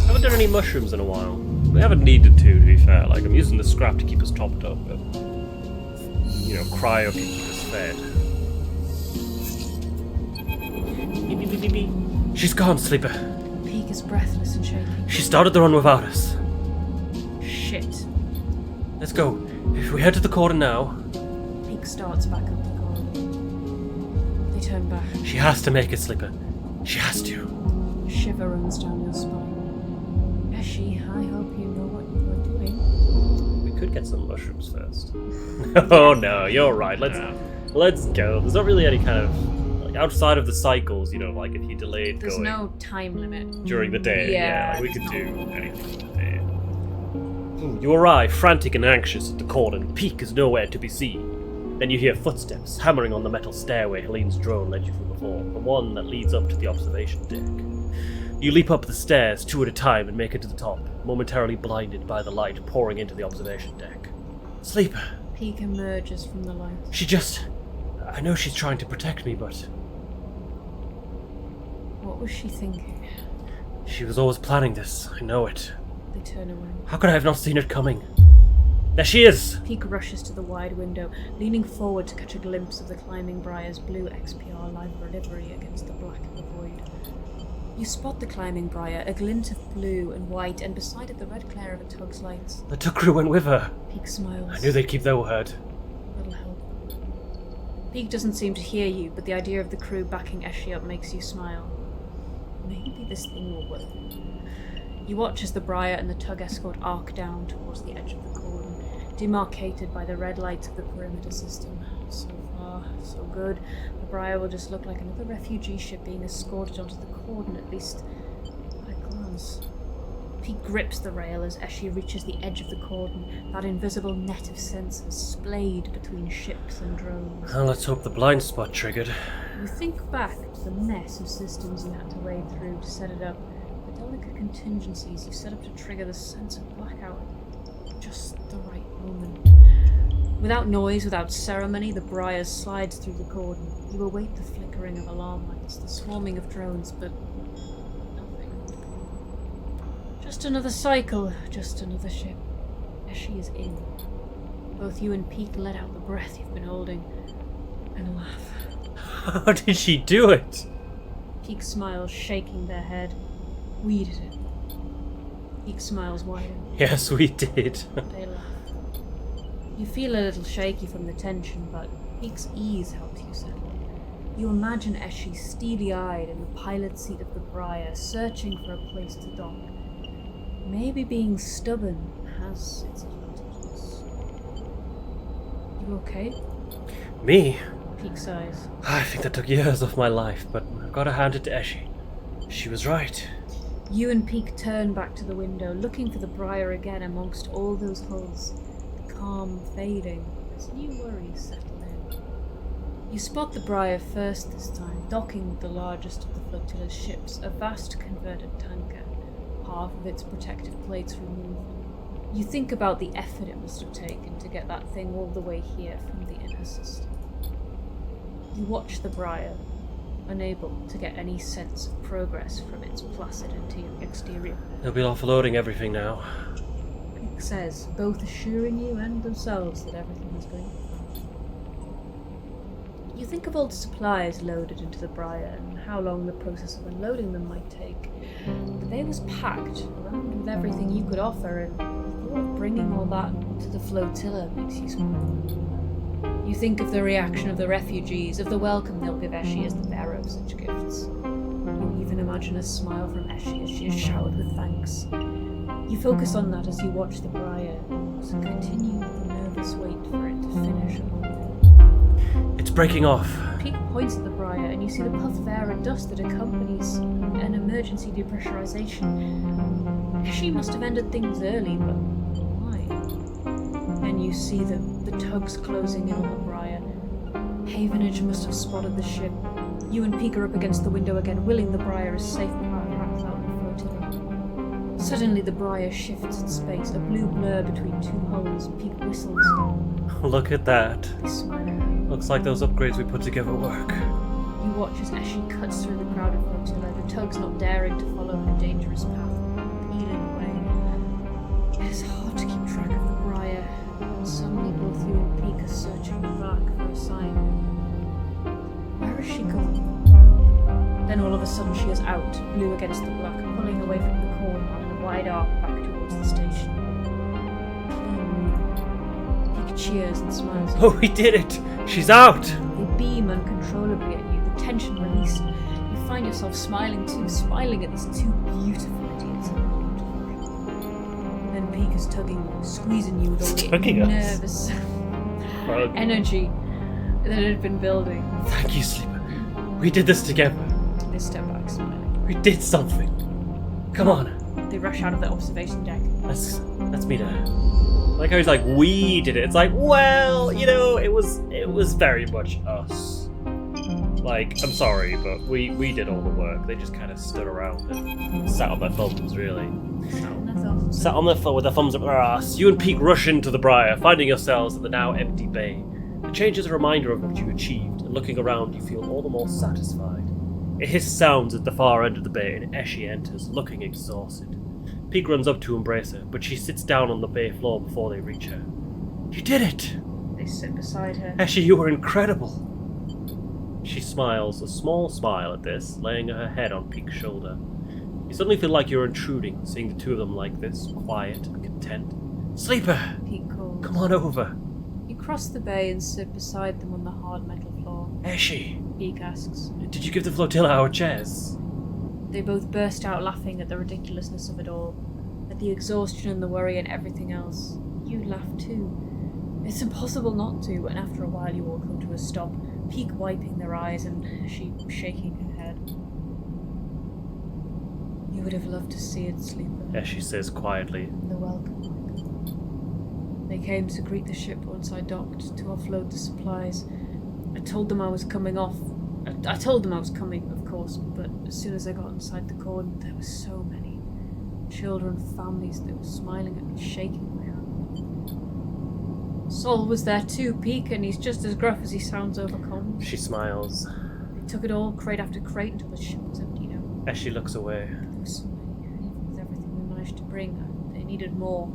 Haven't done any mushrooms in a while. We haven't needed to be fair. Like, I'm using the scrap to keep us topped up, but, you know, cryo can keep us fed. Beep, beep, beep, beep, beep. She's gone, Sleeper. Peak is breathless and shaking. She started the run without us. Shit. Let's go. If we head to the Cordon now... Peak starts back up the corridor. They turn back. She has to make it, Sleeper. She has to. A shiver runs down your spine. Eshi, I hope you know what you are doing. We could get some mushrooms first. Oh no, you're right. Let's go. There's not really any kind of like outside of the cycles, you know, like if you delayed There's going no time limit. during the day. Yeah, like we could do anything in the day. You arrive, frantic and anxious at the Cordon. Peak is nowhere to be seen. Then you hear footsteps hammering on the metal stairway Helene's drone led you through before, the one that leads up to the observation deck. You leap up the stairs 2 at a time and make it to the top, momentarily blinded by the light pouring into the observation deck. Sleeper. Peak emerges from the light. I know she's trying to protect me, but... What was she thinking? She was always planning this, I know it. They turn away. How could I have not seen it coming? There she is! Peak rushes to the wide window, leaning forward to catch a glimpse of the climbing briar's blue XPR livery against the black of the void. You spot the climbing briar, a glint of blue and white, and beside it the red glare of a tug's lights. The tug crew went with her. Peak smiles. I knew they'd keep their word. That'll help. Peak doesn't seem to hear you, but the idea of the crew backing Eshi up makes you smile. Maybe this thing will work. You watch as the briar and the tug escort arc down towards the edge of the Cordon, demarcated by the red lights of the perimeter system. So far, so good. The briar will just look like another refugee ship being escorted onto the Cordon, at least at a glance. Pete grips the rail as Eshi reaches the edge of the Cordon, that invisible net of sensors splayed between ships and drones. Well, let's hope the blind spot triggered. You think back to the mess of systems you had to wade through to set it up, the delicate contingencies you set up to trigger the sense of blackout at just the right moment. Without noise, without ceremony, the briar slides through the Cordon. You await the flickering of alarm lights, the swarming of drones, but nothing. Just another cycle, just another ship. Eshi is in. Both you and Peak let out the breath you've been holding, and laugh. How did she do it? Peak smiles, shaking their head. We did it. Peak smiles wider. Yes, we did. They laugh. You feel a little shaky from the tension, but Peak's ease helps you settle. You imagine Eshi steely-eyed in the pilot seat of the briar, searching for a place to dock. Maybe being stubborn has its advantages. You okay? Me? Peak sighs. I think that took years off my life, but I've got to hand it to Eshi. She was right. You and Peak turn back to the window, looking for the briar again amongst all those hulls. Calm fading as new worries settle in. You spot the briar first this time, docking with the largest of the flotilla's ships, a vast converted tanker, half of its protective plates removed. You think about the effort it must have taken to get that thing all the way here from the inner system. You watch the briar, unable to get any sense of progress from its placid exterior. They'll be offloading everything now. Peak says, both assuring you and themselves that everything is going fine. You think of all the supplies loaded into the briar and how long the process of unloading them might take. The bay was packed, around with everything you could offer, and the thought of bringing all that to the flotilla makes you smile. You think of the reaction of the refugees, of the welcome they'll give Eshi as the bearer of such gifts. You even imagine a smile from Eshi as she is showered with thanks. You focus on that as you watch the briar, and continue with the nervous wait for it to finish unloading. It's breaking off. Peak points at the briar, and you see the puff of air and dust that accompanies an emergency depressurization. She must have ended things early, but why? Then you see the tugs closing in on the briar. Havenage must have spotted the ship. You and Peak are up against the window again, willing the briar a safe path out of the flotilla. Suddenly the briar shifts in space, a blue blur between two holes. Peak whistles. Look at that. They smile at her. Looks like those upgrades we put together work. You watch as she cuts through the crowded flotilla, the tugs not daring to follow her dangerous path, peeling away. It is hard to keep track of the briar. Suddenly both you and Peak are searching back for a sign. Where is she going? Then all of a sudden she is out, blue against the black, pulling away from the corn on a wide arc back towards the station. Peak cheers and smiles. Oh, we did it! She's out! They beam uncontrollably at you, the tension released. You find yourself smiling too, smiling at these two beautiful idiots. Then Peak is tugging you, squeezing you with all the nervous energy that had been building. Thank you, Sleeper. We did this together. They step back, smiling. We did something. Come on. They rush out of the observation deck. Let's meet her. Like how he's like, we did it. It's like, well, you know, it was very much us. Like, I'm sorry, but we did all the work. They just kind of stood around and sat on their thumbs, really. Sat on their phone with their thumbs up their ass. You and Peak rush into the briar, finding yourselves in the now empty bay. The change is a reminder of what you achieved, and looking around, you feel all the more satisfied. A hiss sounds at the far end of the bay, and Eshi enters, looking exhausted. Peak runs up to embrace her, but she sits down on the bay floor before they reach her. You did it! They sit beside her. Eshi, you were incredible! She smiles, a small smile at this, laying her head on Peak's shoulder. You suddenly feel like you're intruding, seeing the two of them like this, quiet and content. Sleeper! Peak calls. Come on over. You cross the bay and sit beside them on the hard metal floor. Eshi! Peak asks. Did you give the flotilla our chairs? They both burst out laughing at the ridiculousness of it all, at the exhaustion and the worry and everything else. You laugh too. It's impossible not to, and after a while you all come to a stop, Peak wiping their eyes and she shaking her head. You would have loved to see it, Sleeper. Eshi says quietly. The welcome. They came to greet the ship once I docked, to offload the supplies. I told them I was coming off. I told them I was coming, of course, but as soon as I got inside the Cordon, there were so many. Children, families, they were smiling at me, shaking my hand. Sol was there too, Peak, and he's just as gruff as he sounds over comms. She smiles. They took it all, crate after crate, until the ship was emptied out. As she looks away. There was so many, even with everything we managed to bring, they needed more.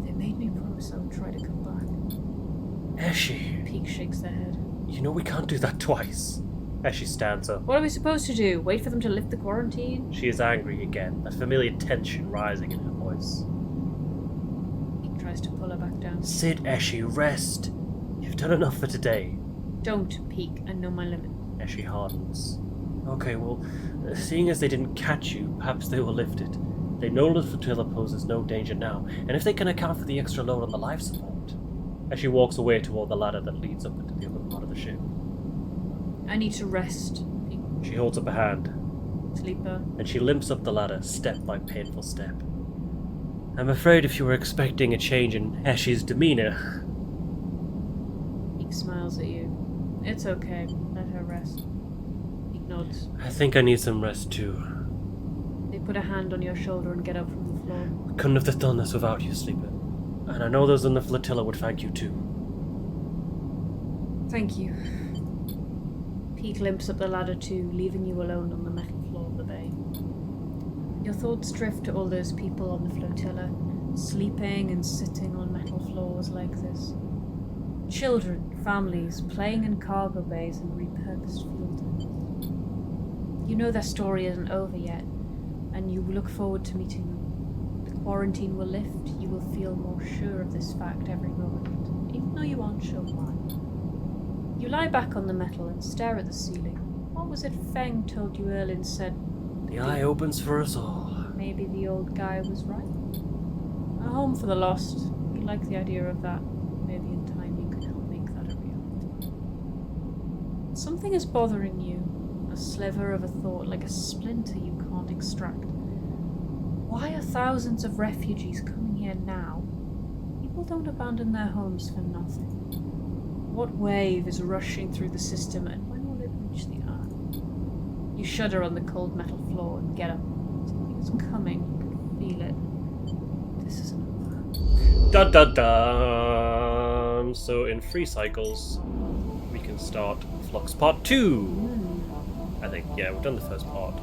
They made me promise I would try to come back. Eshi. Peak shakes their head. You know we can't do that twice. Eshi stands up. What are we supposed to do? Wait for them to lift the quarantine? She is angry again, a familiar tension rising in her voice. He tries to pull her back down. Sit, Eshi, rest. You've done enough for today. Don't peek, I know my limit. Eshi hardens. Okay, well, seeing as they didn't catch you, perhaps they will lift it. They know the flotilla poses no danger now, and if they can account for the extra load on the life support. As she walks away toward the ladder that leads up into the upper part of the ship. I need to rest. She holds up a hand. Sleeper. And she limps up the ladder, step by painful step. I'm afraid if you were expecting a change in Eshi's demeanor... Peak smiles at you. It's okay. Let her rest. Peak nods. I think I need some rest too. They put a hand on your shoulder and get up from the floor. We couldn't have done this without you, Sleeper. And I know those in the flotilla would thank you too. Thank you. Peak limps up the ladder too, leaving you alone on the metal floor of the bay. Your thoughts drift to all those people on the flotilla, sleeping and sitting on metal floors like this. Children, families, playing in cargo bays and repurposed fuel tanks. You know their story isn't over yet, and you look forward to meeting them. The quarantine will lift, you will feel more sure of this fact every moment, even though you aren't sure why. You lie back on the metal and stare at the ceiling. What was it Feng told you Erlin said? The eye opens for us all. Maybe the old guy was right. A home for the lost. You like the idea of that. Maybe in time you can help make that a reality. Something is bothering you. A sliver of a thought, like a splinter you can't extract. Why are thousands of refugees coming here now? People don't abandon their homes for nothing. What wave is rushing through the system, and when will it reach the earth? You shudder on the cold metal floor and get up. Something is coming. You can feel it. Dun dun dun! So in 3 cycles, we can start Flux Part 2. I think, yeah, we've done the first part.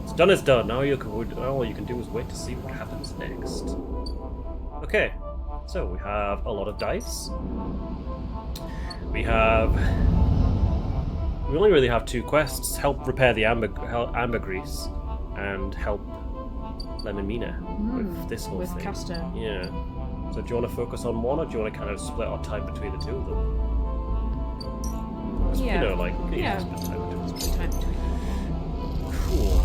It's done, it's done. Now all you can do is wait to see what happens next. Okay, so we have a lot of dice. We only really have 2 quests: help repair the ambergris, and help Lemon Mina with this whole thing. With Castor. Yeah. So do you want to focus on one, or do you want to kind of split our time between the 2 of them? Yeah. You know, like, yeah. Split time between. Split time between. Cool.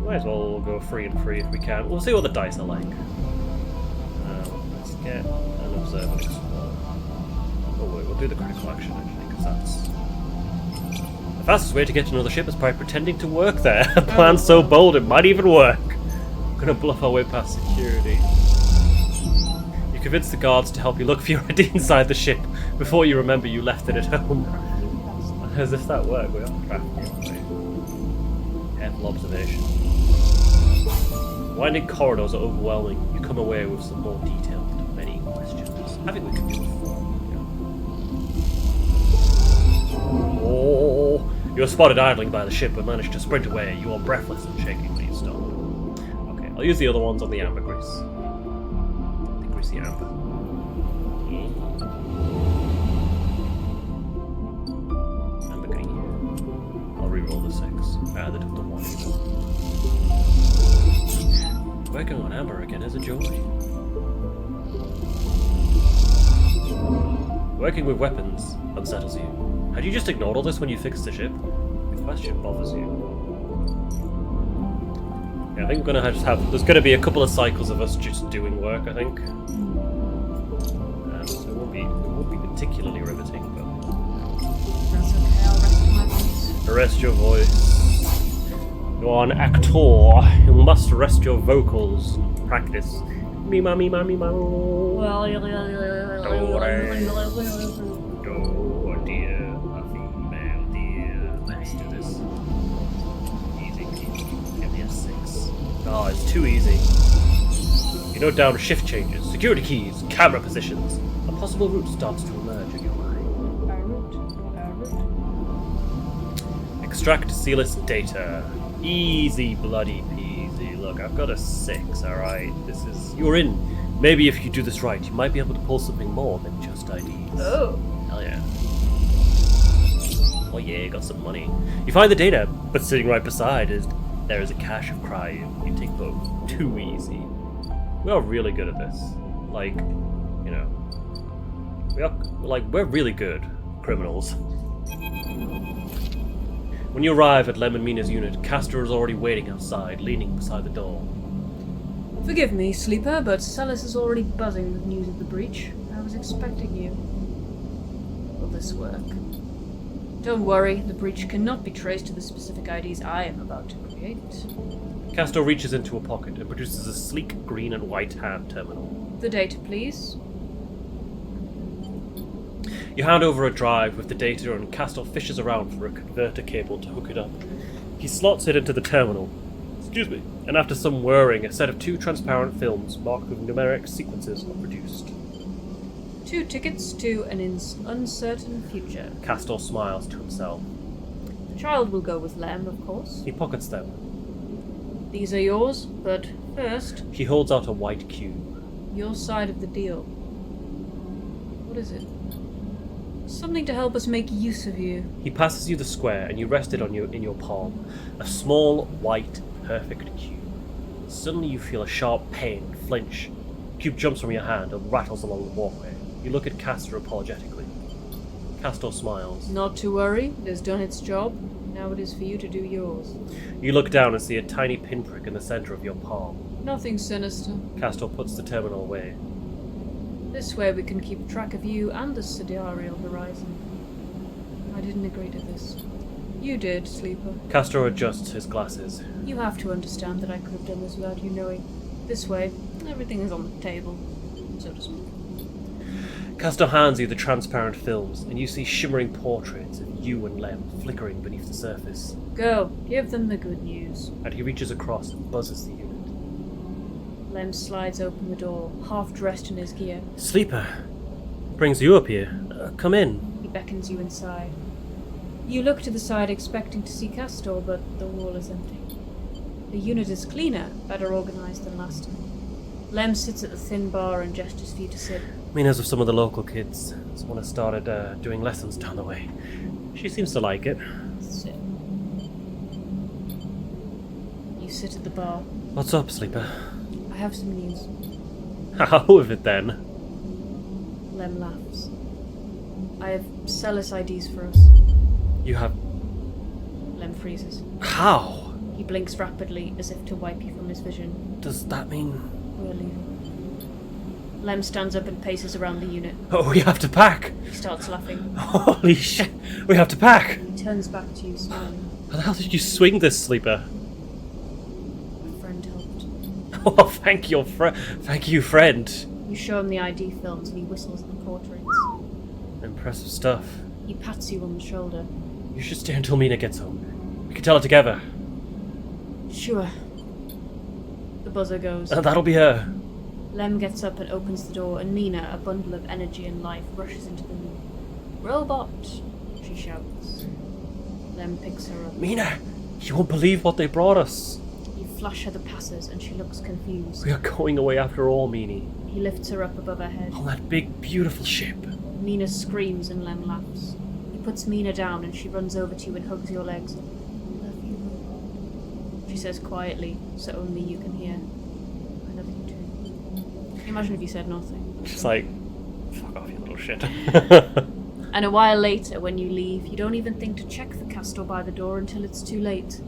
Might as well go free and free if we can. We'll see what the dice are like. Let's get an observe and explore. Oh wait, we'll do the critical action actually, because that's the fastest way to get to another ship is by pretending to work there. A plan so bold it might even work. We're gonna bluff our way past security. You convince the guards to help you look for your ID inside the ship before you remember you left it at home. As if that worked, we are crafty. Careful observation. Winding corridors are overwhelming. You come away with some more detailed, many questions. I think we can do it. Oh, you were spotted idling by the ship but managed to sprint away. You are breathless and shaking when you stop. Okay, I'll use the other ones on the ambergris. The greasy amber. Ambergris. I'll reroll the 6. The 1. Working on amber again is a joy. Working with weapons unsettles you. Had you just ignored all this when you fixed the ship? The question bothers you. Yeah, I think we're gonna just have. There's gonna be a couple of cycles of us just doing work. I think. So it won't be particularly riveting, but. That's okay. I'll rest my voice. Rest your voice. You are an actor. You must rest your vocals. Practice. Mima, mima, mima. Oh dear, a female dear. Let's do this. Easy. Give me a 6. Oh, it's too easy. You note down shift changes, security keys, camera positions. A possible route starts to emerge in your mind. Extract sealess data. Easy bloody peasy. Look, I've got a 6, alright? You're in. Maybe if you do this right, you might be able to pull something more than just IDs. Oh. Hell yeah. Oh yeah, got some money. You find the data, but sitting right beside there is a cache of cryo. You take both. Too easy. We are really good at this. Like, you know. We're really good criminals. When you arrive at Lemon Mina's unit, Castor is already waiting outside, leaning beside the door. Forgive me, Sleeper, but Celis is already buzzing with news of the breach. I was expecting you. Will this work? Don't worry, the breach cannot be traced to the specific IDs I am about to create. Castor reaches into a pocket and produces a sleek green and white hand terminal. The data, please. You hand over a drive with the data and Castor fishes around for a converter cable to hook it up. He slots it into the terminal. And after some whirring, a set of 2 transparent films marked with numeric sequences are produced. 2 tickets to an uncertain future. Castor smiles to himself. The child will go with Lem, of course. He pockets them. These are yours, but first... He holds out a white cube. Your side of the deal. What is it? Something to help us make use of you. He passes you the square and you rest it in your palm. A small, white, perfect cube. Suddenly you feel a sharp pain, flinch. The cube jumps from your hand and rattles along the walkway. You look at Castor apologetically. Castor smiles. Not to worry, it has done its job. Now it is for you to do yours. You look down and see a tiny pinprick in the center of your palm. Nothing sinister. Castor puts the terminal away. This way we can keep track of you and the sidereal horizon. I didn't agree to this. You did, Sleeper. Castor adjusts his glasses. You have to understand that I could have done this without you knowing. This way, everything is on the table, so to speak. Castor hands you the transparent films, and you see shimmering portraits of you and Lem flickering beneath the surface. Go, give them the good news. And he reaches across and buzzes the unit. Lem slides open the door, half dressed in his gear. Sleeper, brings you up here. Come in. He beckons you inside. You look to the side expecting to see Castor, but the wall is empty. The unit is cleaner, better organised than last time. Lem sits at the thin bar and gestures for you to sit. Mina's with some of the local kids. Someone has started doing lessons down the way. She seems to like it. Sit. You sit at the bar. What's up, Sleeper? I have some news. How with it then? Lem laughs. I have Celis IDs for us. You have... Lem freezes. How? He blinks rapidly, as if to wipe you from his vision. Does that mean... We're leaving. Lem stands up and paces around the unit. Oh, we have to pack! He starts laughing. Holy shit! We have to pack! He turns back to you, smiling. How the hell did you swing this, Sleeper? A friend helped. Oh, thank you, friend. You show him the ID films and he whistles at the portraits. Impressive stuff. He pats you on the shoulder. You should stay until Mina gets home. We can tell her together. Sure. The buzzer goes. That'll be her. Lem gets up and opens the door, and Mina, a bundle of energy and life, rushes into the room. Robot! She shouts. Lem picks her up. Mina, you won't believe what they brought us. You flash her the passes, and she looks confused. We are going away after all, Meanie. He lifts her up above her head. On that big, beautiful ship. Mina screams and Lem laughs. He puts Mina down and she runs over to you and hugs your legs. Love you, Robot. She says quietly, so only you can hear. I love you too. Can you imagine if you said nothing? She's like, fuck off, you little shit. And a while later, when you leave, you don't even think to check the Castor by the door until it's too late.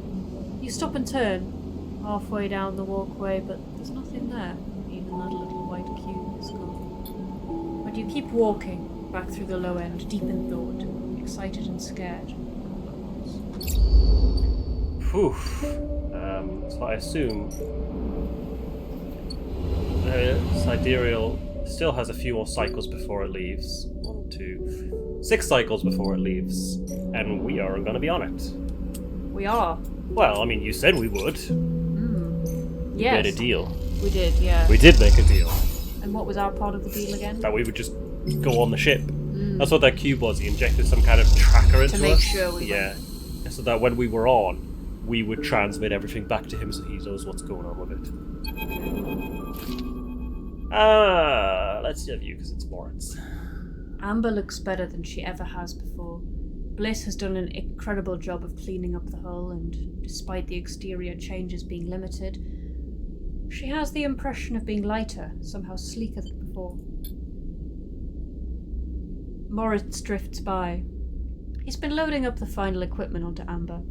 You stop and turn, halfway down the walkway, but there's nothing there. Even that little white cube is gone. But you keep walking, back through the low end, deep in thought, excited and scared. Whew. So I assume Sidereal still has a few more cycles before it leaves. 1, 2, 6 cycles before it leaves. And we are going to be on it. We are. Well, I mean, you said we would. We Yes. made a deal. We did, yeah. We did make a deal. And what was our part of the deal again? That we would just go on the ship. That's what that cube was. He injected some kind of tracker into us. To make sure we Yeah. So that when we were on, we would transmit everything back to him so he knows what's going on with it. Let's have you because it's Moritz. Amber looks better than she ever has before. Bliss has done an incredible job of cleaning up the hull, and despite the exterior changes being limited, she has the impression of being lighter, somehow sleeker than before. Moritz drifts by. He's been loading up the final equipment onto Amber.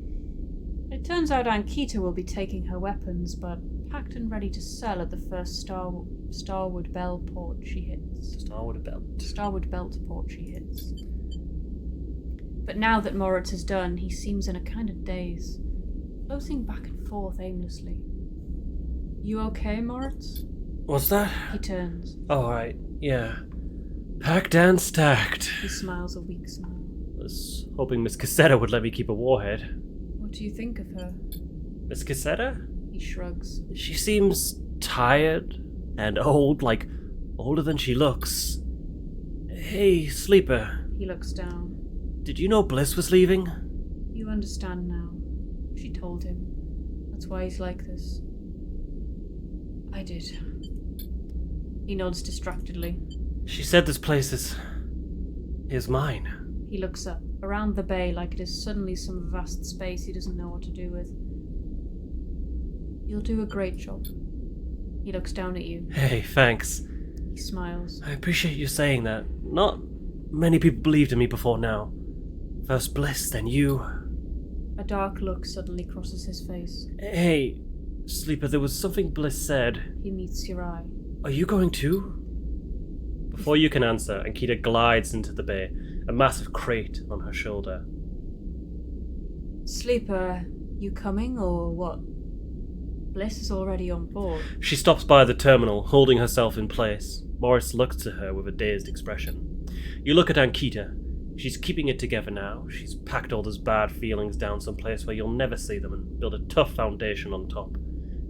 It turns out Ankita will be taking her weapons, but packed and ready to sell at the first Starwood Belt port she hits. Starwood Belt port she hits. But now that Moritz is done, he seems in a kind of daze, floating back and forth aimlessly. You okay, Moritz? What's that? He turns. Oh, right. Yeah. Packed and stacked. He smiles a weak smile. Was hoping Miss Cassetta would let me keep a warhead. What do you think of her? Miss Cassetta? He shrugs. She seems tired and old, like older than she looks. Hey, Sleeper. He looks down. Did you know Bliss was leaving? You understand now. She told him. That's why he's like this. I did. He nods distractedly. She said this place is mine. He looks up, around the bay like it is suddenly some vast space he doesn't know what to do with. You'll do a great job. He looks down at you. Hey, thanks. He smiles. I appreciate you saying that. Not many people believed in me before now. First Bliss, then you. A dark look suddenly crosses his face. Hey, Sleeper, there was something Bliss said. He meets your eye. Are you going too? Before you can answer, Ankita glides into the bay, a massive crate on her shoulder. Sleeper, you coming or what? Bliss is already on board. She stops by the terminal, holding herself in place. Morris looks to her with a dazed expression. You look at Ankita. She's keeping it together now. She's packed all those bad feelings down someplace where you'll never see them and built a tough foundation on top.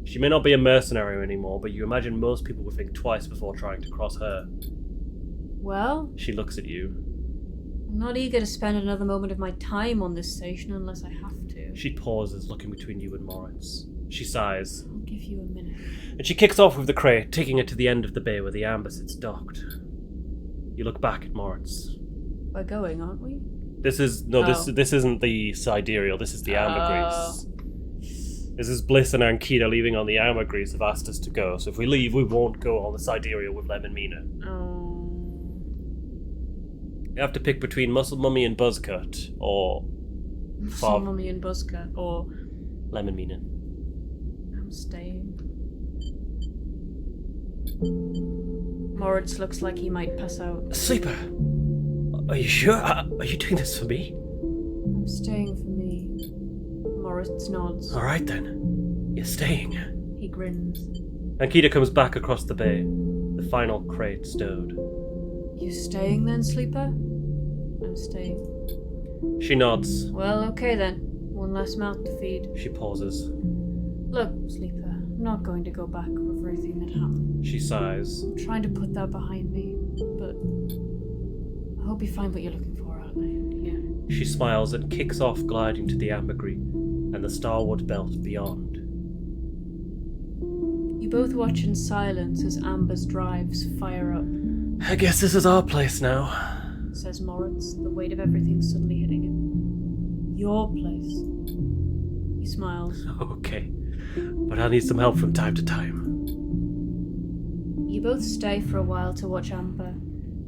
She may not be a mercenary anymore, but you imagine most people would think twice before trying to cross her. Well? She looks at you. I'm not eager to spend another moment of my time on this station unless I have to. She pauses, looking between you and Moritz. She sighs. I'll give you a minute. And she kicks off with the crate, taking it to the end of the bay where the amber sits docked. You look back at Moritz. We're going, aren't we? This isn't the sidereal, this is the ambergris. This is Bliss and Ankita leaving on the ambergris have asked us to go, so if we leave, we won't go on the sidereal with Lem and Mina. You have to pick between Muscle Mummy and Buzzcut, or... Muscle Mummy and Buzzcut, or... Lem and Mina. I'm staying. Moritz looks like he might pass out. Sleeper! Are you sure? Are you doing this for me? I'm staying for me. Moritz nods. Alright then. You're staying. He grins. Ankita comes back across the bay, the final crate stowed. You staying then, Sleeper? I'm staying. She nods. Well, okay then. One less mouth to feed. She pauses. Look, Sleeper, I'm not going to go back over everything that happened. She sighs. I'm trying to put that behind me, but I hope you find what you're looking for out there. Yeah. She smiles and kicks off, gliding to the ambergris and the starwood belt beyond. You both watch in silence as Amber's drives fire up. I guess this is our place now, says Moritz, the weight of everything suddenly hitting him. Your place. He smiles. Okay, but I'll need some help from time to time. You both stay for a while to watch Amber,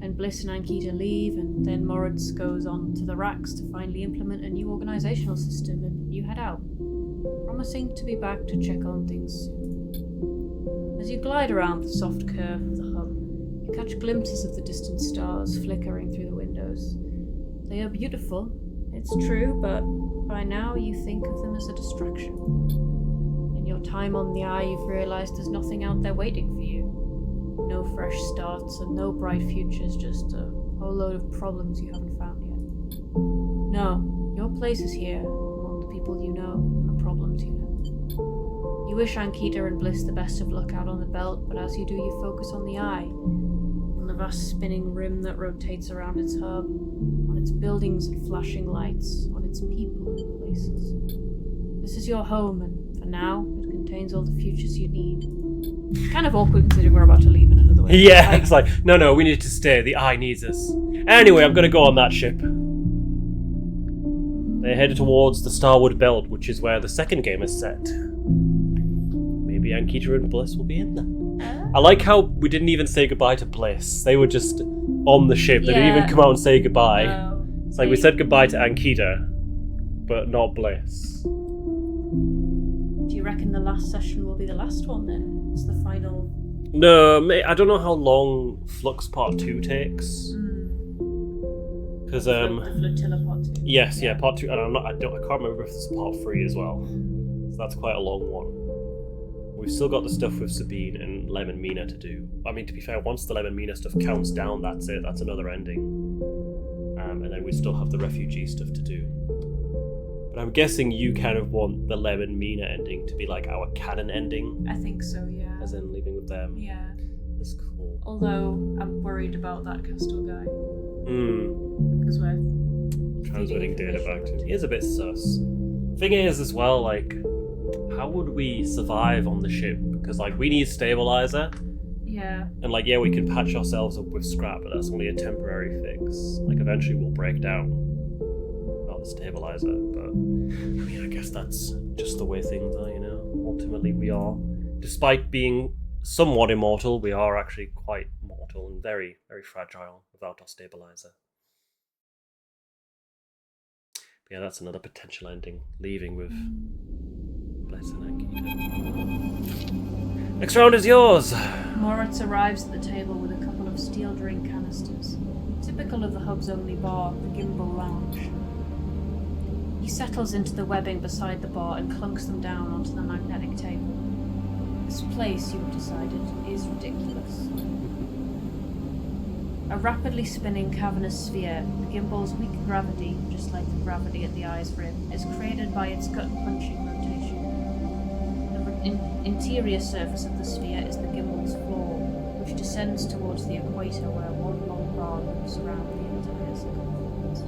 and Bliss and Ankita leave, and then Moritz goes on to the racks to finally implement a new organizational system, and you head out, promising to be back to check on things soon. As you glide around the soft curve of the hub, you catch glimpses of the distant stars flickering through the windows. They are beautiful, it's true, but by now you think of them as a distraction. In your time on the Eye, you've realized there's nothing out there waiting for you. No fresh starts and no bright futures, just a whole load of problems you haven't found yet. No, your place is here, among the people you know and the problems you know. You wish Ankita and Bliss the best of luck out on the belt, but as you do, you focus on the Eye, on the vast spinning rim that rotates around its hub, on its buildings and flashing lights, on its people and places. This is your home, and for now, it contains all the futures you need. Kind of awkward considering we're about to leave in another way. Yeah, it's like, no, we need to stay. The Eye needs us. Anyway, I'm gonna go on that ship. They headed towards the Starwood Belt, which is where the second game is set. Maybe Ankita and Bliss will be in there. I like how we didn't even say goodbye to Bliss. They were just on the ship. They didn't even come out and say goodbye. No. It's like we said goodbye to Ankita, but not Bliss. Do you reckon the last session will be the last one then? It's the final... No, I don't know how long Flux Part 2 takes. Because the Flotilla Part 2. Yes, yeah, Part 2. And I can't remember if there's Part 3 as well. So that's quite a long one. We've still got the stuff with Sabine and Lem and Mina to do. I mean, to be fair, once the Lem and Mina stuff counts down, that's it. That's another ending. And then we still have the refugee stuff to do. But I'm guessing you kind of want the Lem and Mina ending to be like our canon ending. I think so, yeah. As in leaving with them. Yeah. That's cool. Although, I'm worried about that Castor guy. Because we're transmitting data back to him. He is a bit sus. Thing is, as well, like, how would we survive on the ship? Because, like, we need stabilizer. Yeah. And, like, yeah, we can patch ourselves up with scrap, but that's only a temporary fix. Like, eventually we'll break down. Not the stabilizer, but... I mean, I guess that's just the way things are, you know? Ultimately, we are... Despite being somewhat immortal, we are actually quite mortal and very, very fragile without our stabilizer. But yeah, that's another potential ending. Leaving with... Bliss and Ankita. Next round is yours! Moritz arrives at the table with a couple of steel drink canisters. Typical of the hub's only bar, the Gimbal Lounge. He settles into the webbing beside the bar and clunks them down onto the magnetic table. This place, you have decided, is ridiculous. A rapidly spinning cavernous sphere, the gimbal's weak gravity, just like the gravity at the Eye's rim, is created by its gut-punching rotation. Interior surface of the sphere is the gimbal's floor, which descends towards the equator where one long bar loops around the entire circumference.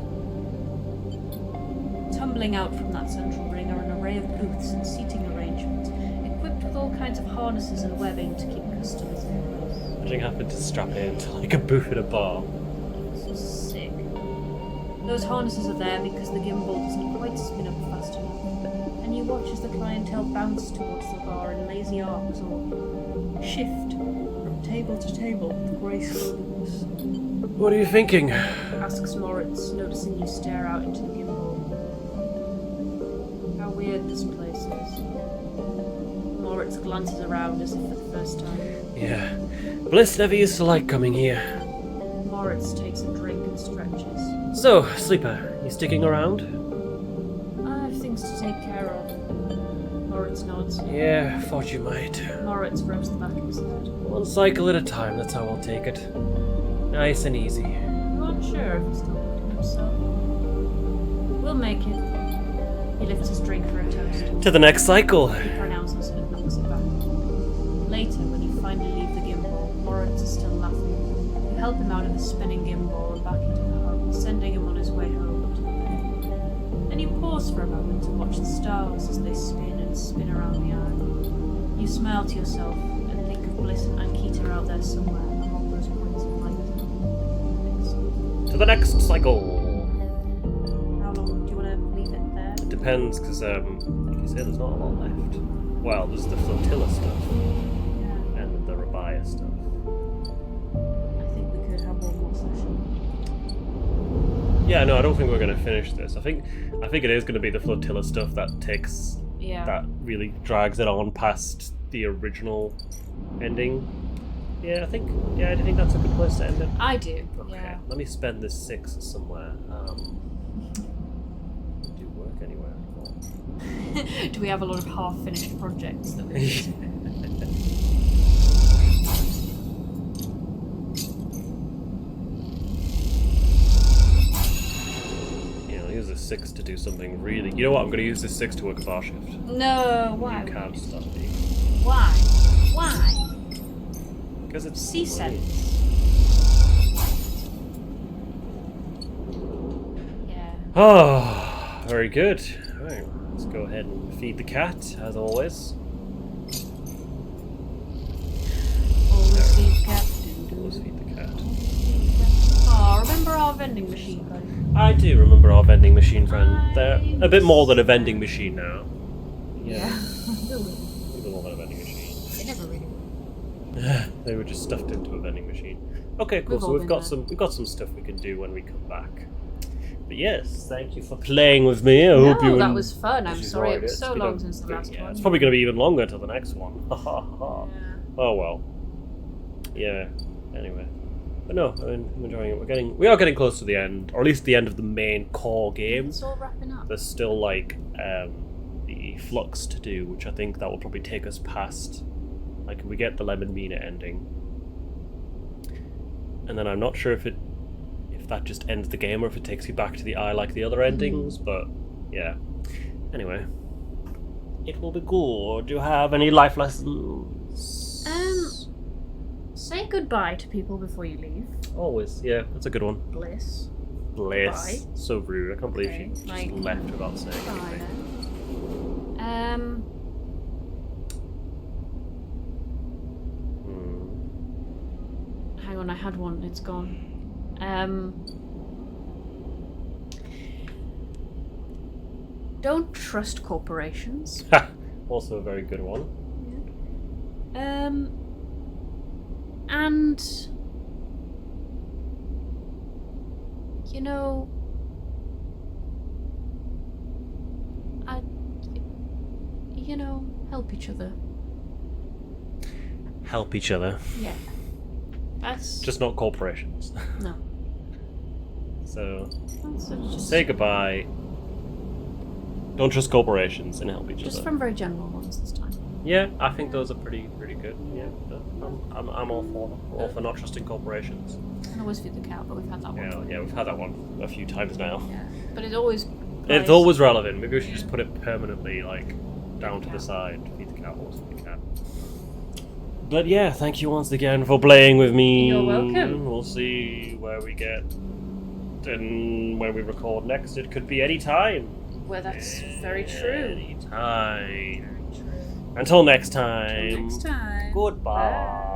Tumbling out from that central ring are an array of booths and seating arrangements, equipped with all kinds of harnesses and webbing to keep customers in place. Imagine having to strap it into like a booth at a bar. This is sick. Those harnesses are there because the gimbal doesn't quite spin up fast enough, and you watch as the clientele bounce towards the bar in lazy arcs or shift from table to table with graceful moves. What are you thinking? Asks Moritz, noticing you stare out into the gimbal. How weird this place is. Moritz glances around as if for the first time. Yeah. Bliss never used to like coming here. Moritz takes a drink and stretches. So, Sleeper, you sticking around? I have things to take care of. Moritz nods. Yeah, thought you might. Moritz rubs the back of his head. One cycle at a time, that's how I'll take it. Nice and easy. I'm not sure if he's talking to himself. We'll make it. He lifts his drink for a toast. To the next cycle! He pronounces and knocks it back. Later, when you finally leave the gimbal, Moritz is still laughing. You help him out of the spinning gimbal and back into the hub, sending him on his way home to the bed. Then you pause for a moment to watch the stars as they spin and spin around the eye. You smile to yourself and think of Bliss and Ankita out there somewhere among those points of light. To the next cycle! How long do you want to leave it there? It depends, because, like you say, there's not a lot left. Well, there's the flotilla stuff. Yeah. And the Rabia stuff. I think we could have one more session. Yeah, no, I don't think we're going to finish this. I think it is going to be the flotilla stuff that takes... Yeah. That really drags it on past the original ending. Yeah, I think that's a good place to end it. I do. Okay, Yeah. let me spend this 6 somewhere. Do work anywhere. Do we have a lot of half-finished projects that we I'll use this 6 to do something really... You know what? I'm going to use this 6 to work a bar shift. No, why? You can't stop me. Why? Why? Because it's... C-sense. Yeah. Oh, very good. Right, let's go ahead and feed the cat, as always. Always feed the cat. Always feed the cat. Oh, remember our vending machine, buddy? I do remember our vending machine friend. They're a bit more than a vending machine now. Yeah. A bit more than a vending machine. They never really were. They were just stuffed into a vending machine. Okay, cool. We've So all we've been got there. some stuff we can do when we come back. But yes, thank you for playing with me. I hope you that was fun. I'm sorry enjoyed it was so It's been long since the last yeah, one. it's probably going to be even longer till the next one. Yeah. Oh well. Yeah. Anyway. But no, I'm enjoying it. We are getting close to the end, or at least the end of the main core game. It's all wrapping up. There's still like the flux to do, which I think that will probably take us past. Like we get the Lemon Mina ending, and then I'm not sure if that just ends the game or if it takes you back to the eye like the other endings. But yeah. Anyway, it will be good. Do you have any life lessons? Say goodbye to people before you leave. Always, yeah, that's a good one. Bliss. Bliss. Goodbye. So rude. I can't believe Okay, she like- just left without saying Bye anything. then. Hang on, I had one. It's gone. Don't trust corporations. Also a very good one. And you know, help each other. Help each other. Yeah. That's Just not corporations. no. So, That's just say goodbye. Don't trust corporations and help each just other. from very general ones this time. Yeah, I think those are pretty good. Yeah, I'm all for them. All for not trusting corporations. And always feed the cat, but we've had that one. Yeah, we've had that one a few times now. Yeah. But it always It's always relevant. Maybe we should just put it permanently, like, down to the side. Feed the cat. out what we can. But yeah, thank you once again for playing with me. You're welcome. We'll see where we get, and when we record next, it could be any time. Well, that's very true. Any time. Until next time. Until next time. Goodbye. Bye.